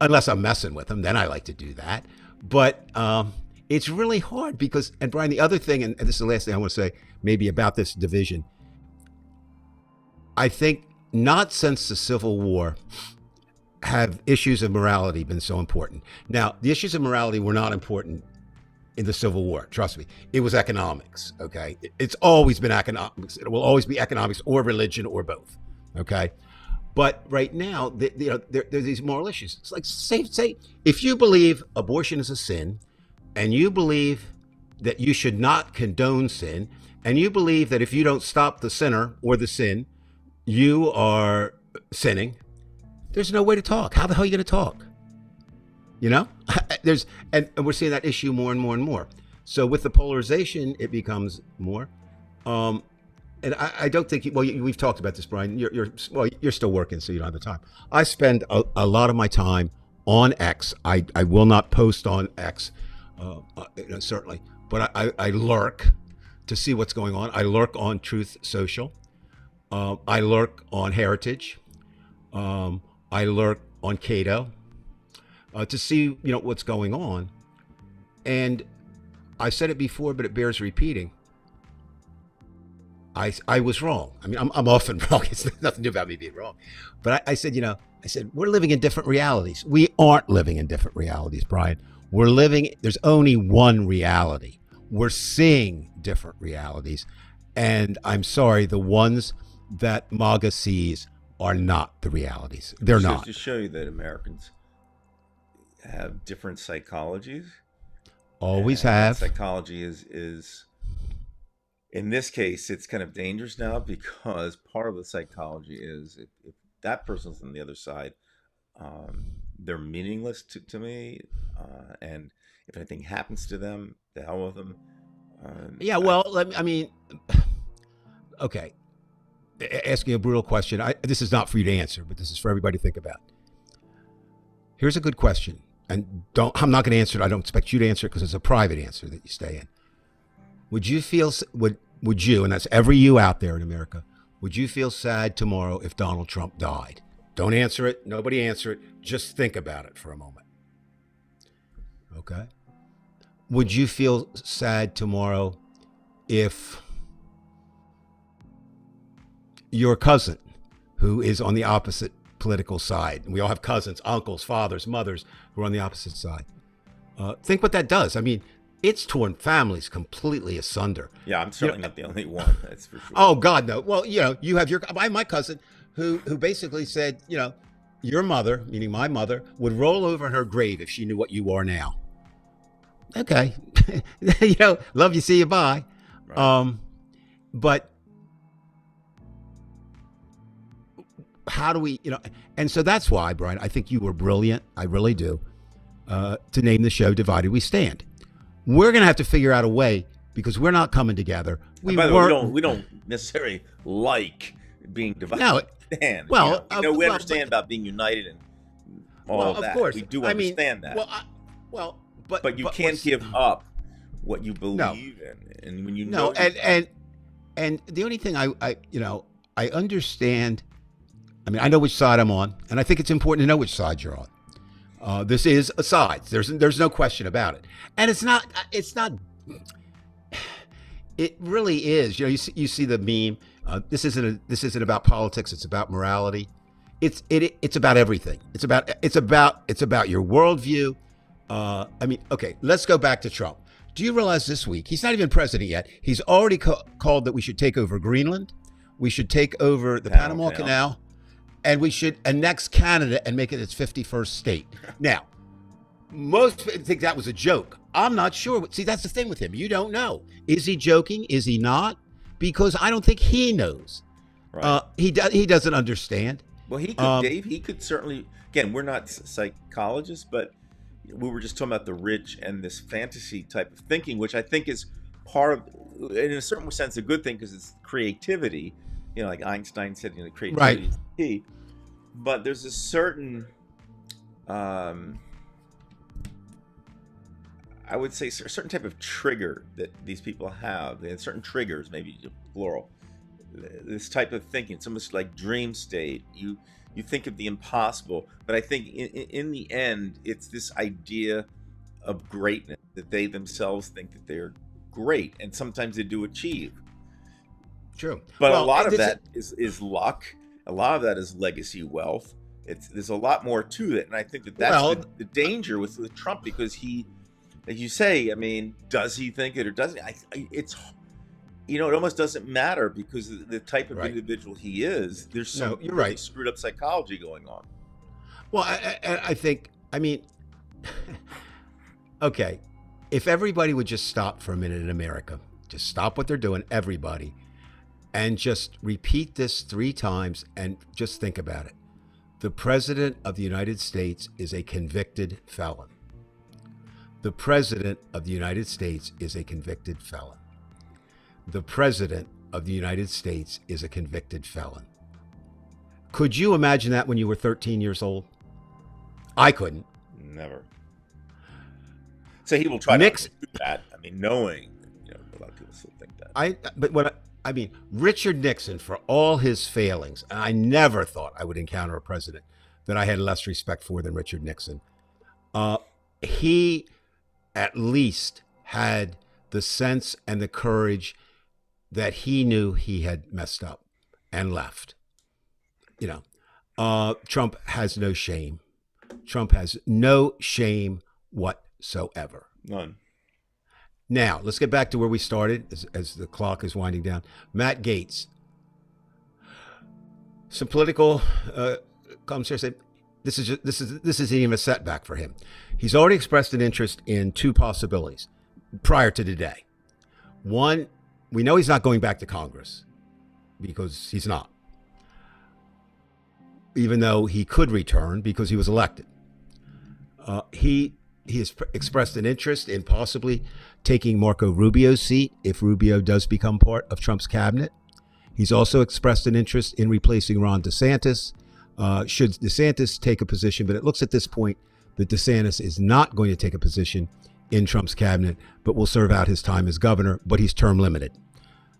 unless I'm messing with them. Then I like to do that. But it's really hard because, and Brian, the other thing, and this is the last thing I want to say, maybe about this division. I think not since the Civil War have issues of morality been so important. Now, the issues of morality were not important in the Civil War. Trust me. It was economics. Okay. It's always been economics. It will always be economics or religion or both. Okay. But right now, there's these moral issues. It's like, say, if you believe abortion is a sin, and you believe that you should not condone sin, and you believe that if you don't stop the sinner or the sin, you are sinning, there's no way to talk. How the hell are you going to talk? And we're seeing that issue more and more and more. So with the polarization, it becomes more. And I don't think, we've talked about this, Brian. You're still working, so you don't have the time. I spend a lot of my time on X. I will not post on X, certainly, but I lurk to see what's going on. I lurk on Truth Social. I lurk on Heritage. I lurk on Cato to see what's going on. And I said it before, but it bears repeating. I was wrong. I mean, I'm often wrong. It's nothing new about me being wrong. But I said, we're living in different realities. We aren't living in different realities, Brian. There's only one reality. We're seeing different realities. And I'm sorry, the ones that MAGA sees are not the realities. They're not. To show you that Americans have different psychologies. Always have. Psychology is in this case, it's kind of dangerous now because part of the psychology is if that person's on the other side, they're meaningless to me. And if anything happens to them, the hell with them. Okay. Asking a brutal question. This is not for you to answer, but this is for everybody to think about. Here's a good question. And I'm not going to answer it. I don't expect you to answer it because it's a private answer that you stay in. Would you feel, would you, and that's every you out there in America, would you feel sad tomorrow if Donald Trump died? Don't answer it. Nobody answer it. Just think about it for a moment. Okay? Would you feel sad tomorrow if your cousin, who is on the opposite political side, and we all have cousins, uncles, fathers, mothers who are on the opposite side, think what that does. I mean, it's torn families completely asunder. Yeah, I'm certainly not the only one. That's for sure. Oh God, no. Well, you have my cousin who basically said, your mother, meaning my mother, would roll over in her grave if she knew what you are now. Okay. love you, see you, bye. Right. But how do we, and so that's why, Brian, I think you were brilliant. I really do. To name the show "Divided We Stand." We're going to have to figure out a way because we're not coming together. By the way, we don't necessarily like being divided. No, Stand. well, we understand about being united and all of that. Of course, we do understand that. But you can't give up what you believe in, and when you know. And the only thing I understand. I mean, I know which side I'm on, and I think it's important to know which side you're on. This is a side. There's no question about it, and it's not. It really is. You see the meme. This isn't about politics. It's about morality. It's about everything. It's about your worldview. Okay, let's go back to Trump. Do you realize this week he's not even president yet? He's already called that we should take over Greenland, we should take over the Panama Canal, and we should annex Canada and make it its 51st state. Now, most think that was a joke. I'm not sure. See, that's the thing with him. You don't know. Is he joking? Is he not? Because I don't think he knows. Right. He doesn't understand. Well, he could, Dave. He could certainly. Again, we're not psychologists, but we were just talking about the rich and this fantasy type of thinking, which I think is part of, in a certain sense, a good thing because it's creativity. Like Einstein said, creativity is key. But there's a certain, I would say, a certain type of trigger that these people have. They have certain triggers, maybe plural. This type of thinking, it's almost like dream state. You think of the impossible, but I think in the end, it's this idea of greatness that they themselves think that they're great, and sometimes they do achieve. True. But a lot of that is luck. A lot of that is legacy wealth. There's a lot more to it, and I think that's the danger with Trump, because he, as you say, I mean, does he think it or doesn't? It's it almost doesn't matter because the type of individual he is. There's some really screwed up psychology going on. Well, I think, okay, if everybody would just stop for a minute in America, just stop what they're doing, everybody, and just repeat this 3 times and just think about it. The President of the United States is a convicted felon. The President of the United States is a convicted felon. The President of the United States is a convicted felon. Could you imagine that when you were 13 years old? I couldn't. Never. So he will try to do that. I mean, knowing, a lot of people still think that. Richard Nixon, for all his failings, and I never thought I would encounter a president that I had less respect for than Richard Nixon. He at least had the sense and the courage that he knew he had messed up and left. Trump has no shame. Trump has no shame whatsoever. None. Now, let's get back to where we started as the clock is winding down. Matt Gaetz. Some political commentators say this isn't even a setback for him. He's already expressed an interest in 2 possibilities prior to today. One, we know he's not going back to Congress because he's not, even though he could return because he was elected. He has expressed an interest in possibly taking Marco Rubio's seat if Rubio does become part of Trump's cabinet. He's also expressed an interest in replacing Ron DeSantis, should DeSantis take a position, but it looks at this point that DeSantis is not going to take a position in Trump's cabinet, but will serve out his time as governor, but he's term limited.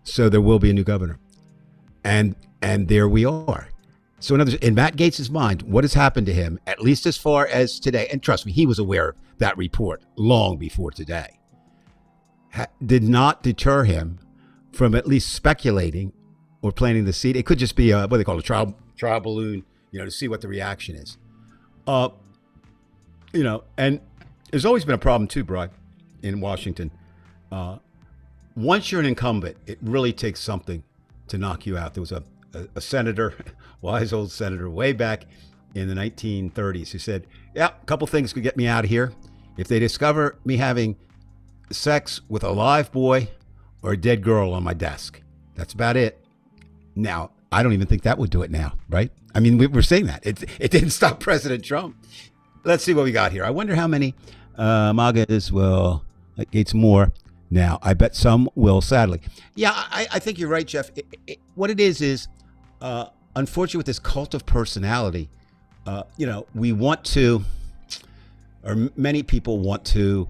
So there will be a new governor. And there we are. So in Matt Gaetz's mind, what has happened to him, at least as far as today, and trust me, he was aware of that report long before today, did not deter him from at least speculating or planting the seed. It could just be what they call a trial balloon, to see what the reaction is. And there's always been a problem too, Brian, in Washington. Once you're an incumbent, it really takes something to knock you out. There was a senator, wise old senator, way back in the 1930s who said, a couple things could get me out of here. If they discover me having sex with a live boy or a dead girl on my desk. That's about it. Now, I don't even think that would do it now, right? I mean, we're saying that. It didn't stop President Trump. Let's see what we got here. I wonder how many MAGAs will Gates more. Now, I bet some will, sadly. Yeah, I think you're right, Jeff. What it is unfortunately with this cult of personality, we want to, or many people want to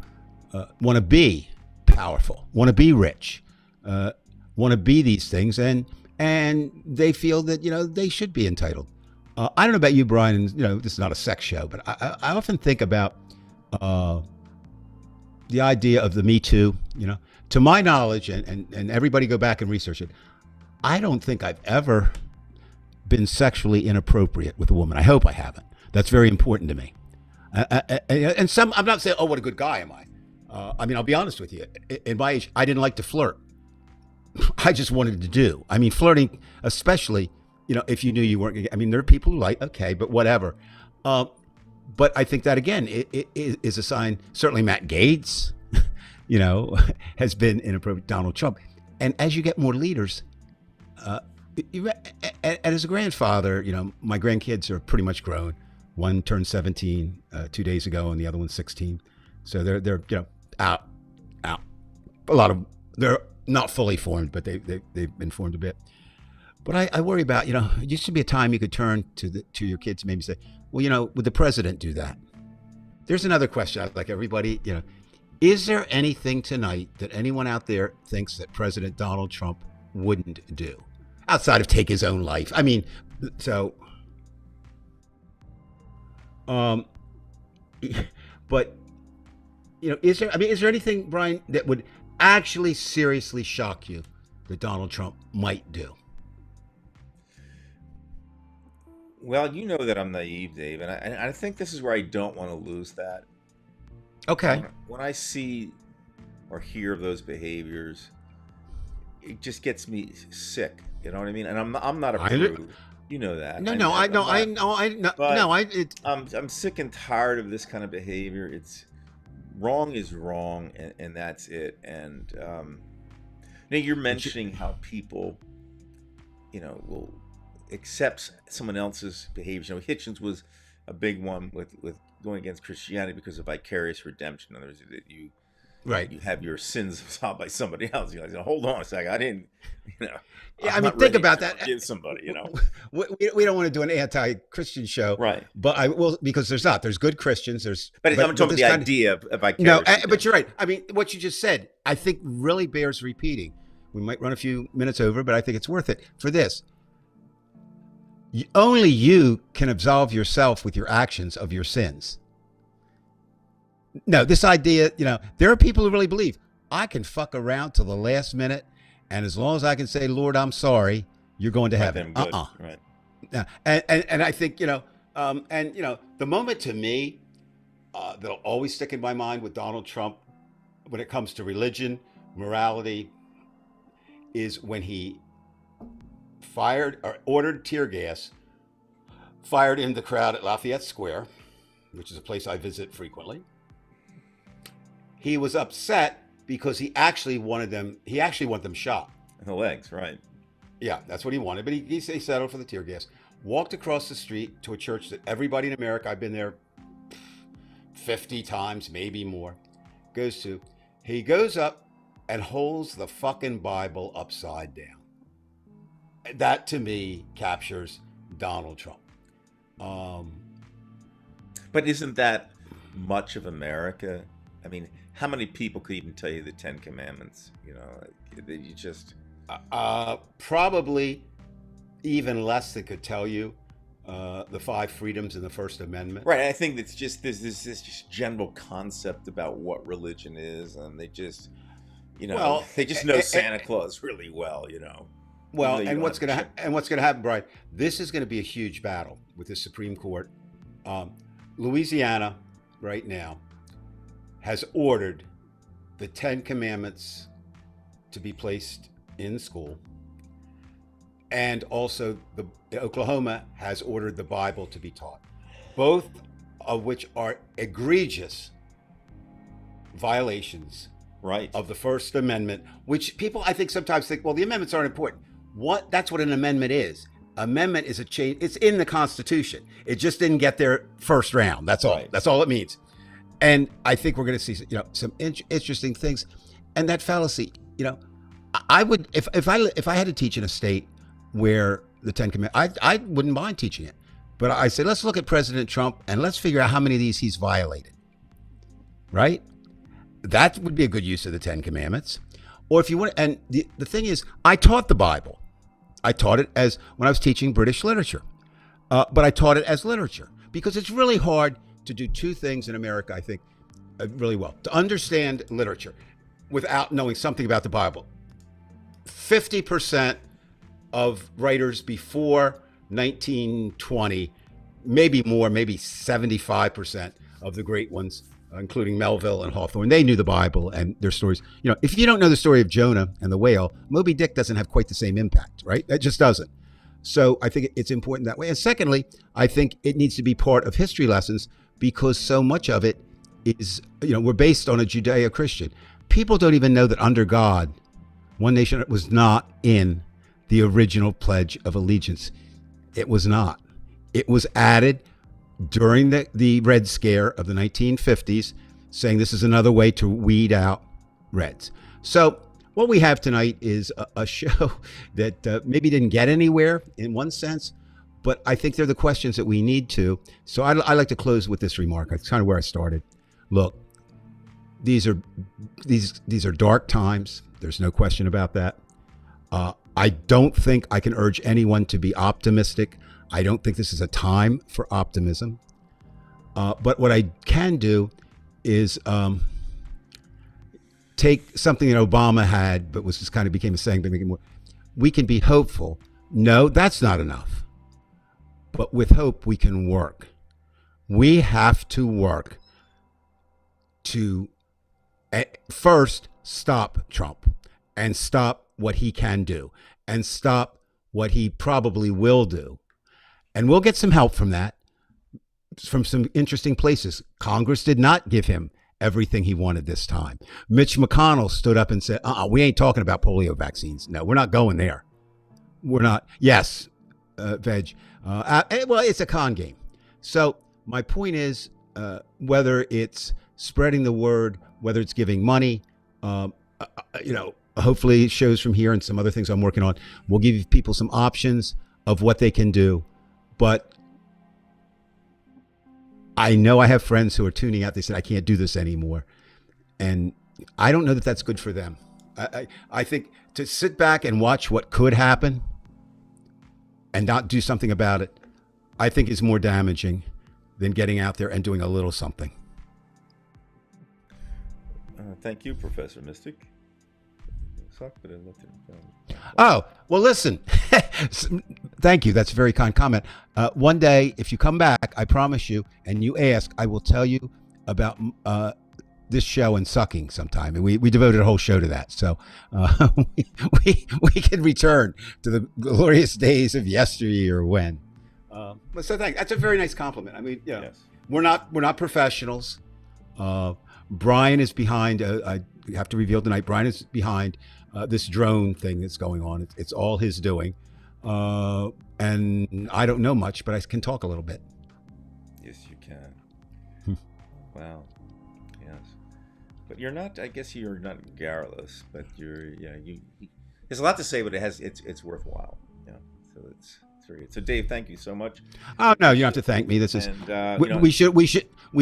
be powerful, want to be rich, want to be these things, and they feel that they should be entitled. I don't know about you, Brian, and this is not a sex show, but I often think about the idea of the Me Too. To my knowledge, and everybody go back and research it, I don't think I've ever been sexually inappropriate with a woman. I hope I haven't. That's very important to me. And I'm not saying, oh, what a good guy am I? I mean, I'll be honest with you. In my age, I didn't like to flirt. I just wanted to do. I mean, flirting, especially, if you knew you weren't. I mean, there are people who like, okay, but whatever. But I think that again it is a sign. Certainly, Matt Gaetz, has been inappropriate. Donald Trump, and as you get more leaders, and as a grandfather, my grandkids are pretty much grown. One turned 17 2 days ago, and the other one's 16. So they're out. A lot of they're not fully formed, but they've been formed a bit. But I worry about it used to be a time you could turn to your kids and maybe say, well, would the president do that? There's another question I'd like everybody, is there anything tonight that anyone out there thinks that President Donald Trump wouldn't do outside of take his own life? I mean, so, but, is there anything, Brian, that would actually seriously shock you that Donald Trump might do? Well, you know that I'm naive, Dave, and I think this is where I don't want to lose that. Okay. When I see or hear of those behaviors, it just gets me sick. You know what I mean? And I'm not a prude. You know that. I'm sick and tired of this kind of behavior. It's wrong is wrong, and that's it. And now you're mentioning how people, will accept someone else's behavior. Hitchens was a big one with going against Christianity because of vicarious redemption. In other words, that you have your sins solved by somebody else. You're like, hold on a second, I didn't, Yeah, I mean, think about that. Give somebody, We don't want to do an anti-Christian show, right? But I will, because there's good Christians. But I'm talking about the idea of vicarious redemption. But you're right. I mean, what you just said, I think really bears repeating. We might run a few minutes over, but I think it's worth it for this. Only you can absolve yourself with your actions of your sins. No, this idea, there are people who really believe I can fuck around till the last minute, and as long as I can say, Lord, I'm sorry, you're going to heaven. Right. Yeah, and I think, the moment to me that'll always stick in my mind with Donald Trump when it comes to religion, morality, is when he fired or ordered tear gas fired in the crowd at Lafayette Square, which is a place I visit frequently. He was upset because he actually wanted them shot in the legs, right? Yeah, that's what he wanted, but he settled for the tear gas. Walked across the street to a church that everybody in America, I've been there 50 times, maybe more, goes to. He goes up and holds the fucking Bible upside down. That, to me, captures Donald Trump. But isn't that much of America? I mean, how many people could even tell you the Ten Commandments? That you just... Probably even less that could tell you the 5 freedoms in the First Amendment. Right. I think it's just there's this just general concept about what religion is, and they just, they just know Santa Claus really well, Well, and what's going to happen, Brian? This is going to be a huge battle with the Supreme Court. Louisiana, right now, has ordered the 10 Commandments to be placed in school, and also Oklahoma has ordered the Bible to be taught, both of which are egregious violations Right. of the First Amendment, which people I think sometimes think, well, the amendments aren't important. That's what an amendment is. Amendment is a change. It's in the Constitution. It just didn't get there first round. That's all. Right. That's all it means. And I think we're going to see, some interesting things. And that fallacy, I would, if I had to teach in a state where the Ten Commandments, I wouldn't mind teaching it. But I say, let's look at President Trump and let's figure out how many of these he's violated. Right? That would be a good use of the Ten Commandments. Or if you want, and the thing is, I taught the Bible. I taught it as when I was teaching British literature. But I taught it as literature because it's really hard to do two things in America, I think, really well. To understand literature without knowing something about the Bible. 50% of writers before 1920, maybe more, maybe 75% of the great ones, including Melville and Hawthorne, they knew the Bible and their stories. If you don't know the story of Jonah and the whale, Moby Dick doesn't have quite the same impact, right? It just doesn't. So I think it's important that way. And secondly, I think it needs to be part of history lessons because so much of it is, we're based on a Judeo-Christian. People don't even know that under God, one nation was not in the original Pledge of Allegiance. It was not. It was added during the Red Scare of the 1950s, saying this is another way to weed out Reds. So what we have tonight is a show that maybe didn't get anywhere in one sense, but I think they're the questions that we need to. So I like to close with this remark. It's kind of where I started. Look, these are dark times. There's no question about that. I don't think I can urge anyone to be optimistic. I don't think this is a time for optimism. But what I can do is take something that Obama had, but was just kind of became a saying, but make it more. We can be hopeful. No, that's not enough. But with hope, we can work. We have to work to first stop Trump and stop what he can do and stop what he probably will do. And we'll get some help from that, from some interesting places. Congress did not give him everything he wanted this time. Mitch McConnell stood up and said, we ain't talking about polio vaccines. No, we're not going there. We're not. Yes, Veg. Well, it's a con game. So my point is, whether it's spreading the word, whether it's giving money, hopefully shows from here and some other things I'm working on will give people some options of what they can do. But I know I have friends who are tuning out. They said, I can't do this anymore. And I don't know that that's good for them. I think to sit back and watch what could happen and not do something about it, I think is more damaging than getting out there and doing a little something. Thank you, Professor Mystic. Oh, well, listen. Thank you. That's a very kind comment. One day, if you come back, I promise you, and you ask, I will tell you about this show and sucking sometime. And we devoted a whole show to that. So we can return to the glorious days of yesteryear when. So thank you. That's a very nice compliment. I mean, Yes. we're not professionals. Brian is behind. I have to reveal tonight. Brian is behind this drone thing that's going on. It's all his doing. And I don't know much, but I can talk a little bit. Yes, you can. Wow. Yes. But you're not, I guess you're not garrulous, but you there's a lot to say, but it's worthwhile. Yeah. So it's very good. So Dave, thank you so much. Oh, no, you don't have to thank me. This is, And, we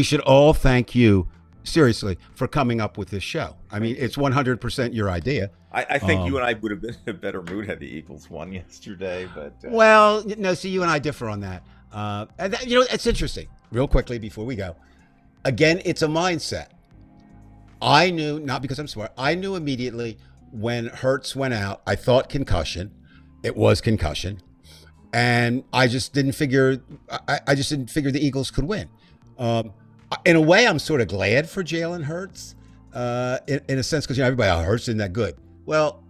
should all thank you, seriously, for coming up with this show. I mean, it's 100% your idea. I think you and I would have been in a better mood had the Eagles won yesterday, but Well, no, see, you and I differ on that. And that, it's interesting. Real quickly before we go, again, it's a mindset. I knew, not because I'm smart, I knew immediately when Hurts went out. I thought concussion. It was concussion, and I just didn't figure. I just didn't figure the Eagles could win. In a way, I'm sort of glad for Jalen Hurts, in a sense, because everybody, Hurts isn't that good. Well,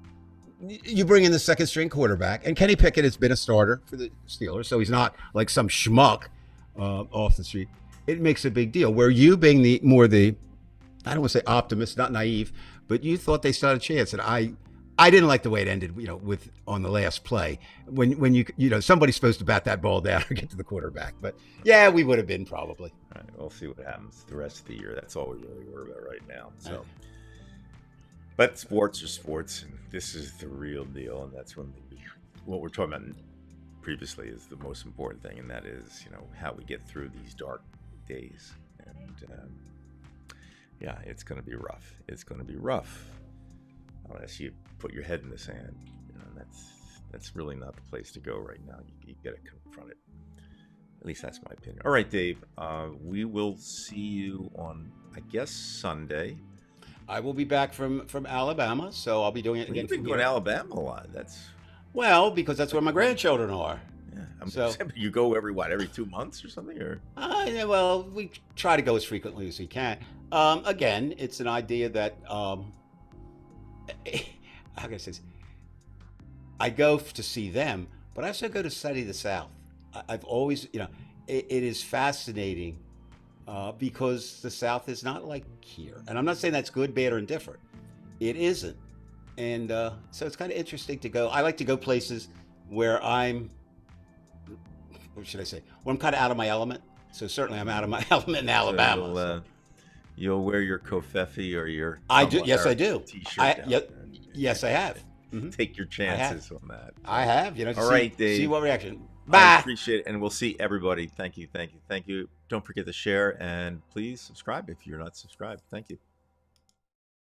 you bring in the second string quarterback, and Kenny Pickett has been a starter for the Steelers, so he's not like some schmuck off the street. It makes a big deal. Where you being the I don't want to say optimist, not naive, but you thought they stood a chance, and I didn't like the way it ended. With on the last play when somebody's supposed to bat that ball down or get to the quarterback. But yeah, we would have been probably. All right, we'll see what happens the rest of the year. That's all we really worry about right now. So, but sports are sports, and this is the real deal, and that's what we're talking about previously is the most important thing, and that is how we get through these dark days. And yeah, it's going to be rough. It's going to be rough unless you put your head in the sand. That's really not the place to go right now. You got to confront it. At least that's my opinion. All right, Dave. We will see you on, I guess, Sunday. I will be back from Alabama, so I'll be doing it again. You've been going to Alabama a lot. Because that's where my grandchildren are. Yeah, you go every 2 months or something, or? Yeah, well, we try to go as frequently as we can. Again, it's an idea that how can I say this? I go to see them, but I also go to study the South. I've always, it is fascinating because the South is not like here, and I'm not saying that's good, bad, or indifferent. It isn't, and so it's kind of interesting to go. I like to go places where what should I say? Well, I'm kind of out of my element. So certainly I'm out of my element in Alabama. So you'll wear your kofefi or your I do. Yes, I do. T-shirt. Yes, I have. Mm-hmm. Take your chances on that. I have. All right, Dave. See what reaction. Bye. I appreciate it, and we'll see everybody. Thank you. Don't forget to share, and please subscribe if you're not subscribed. Thank you.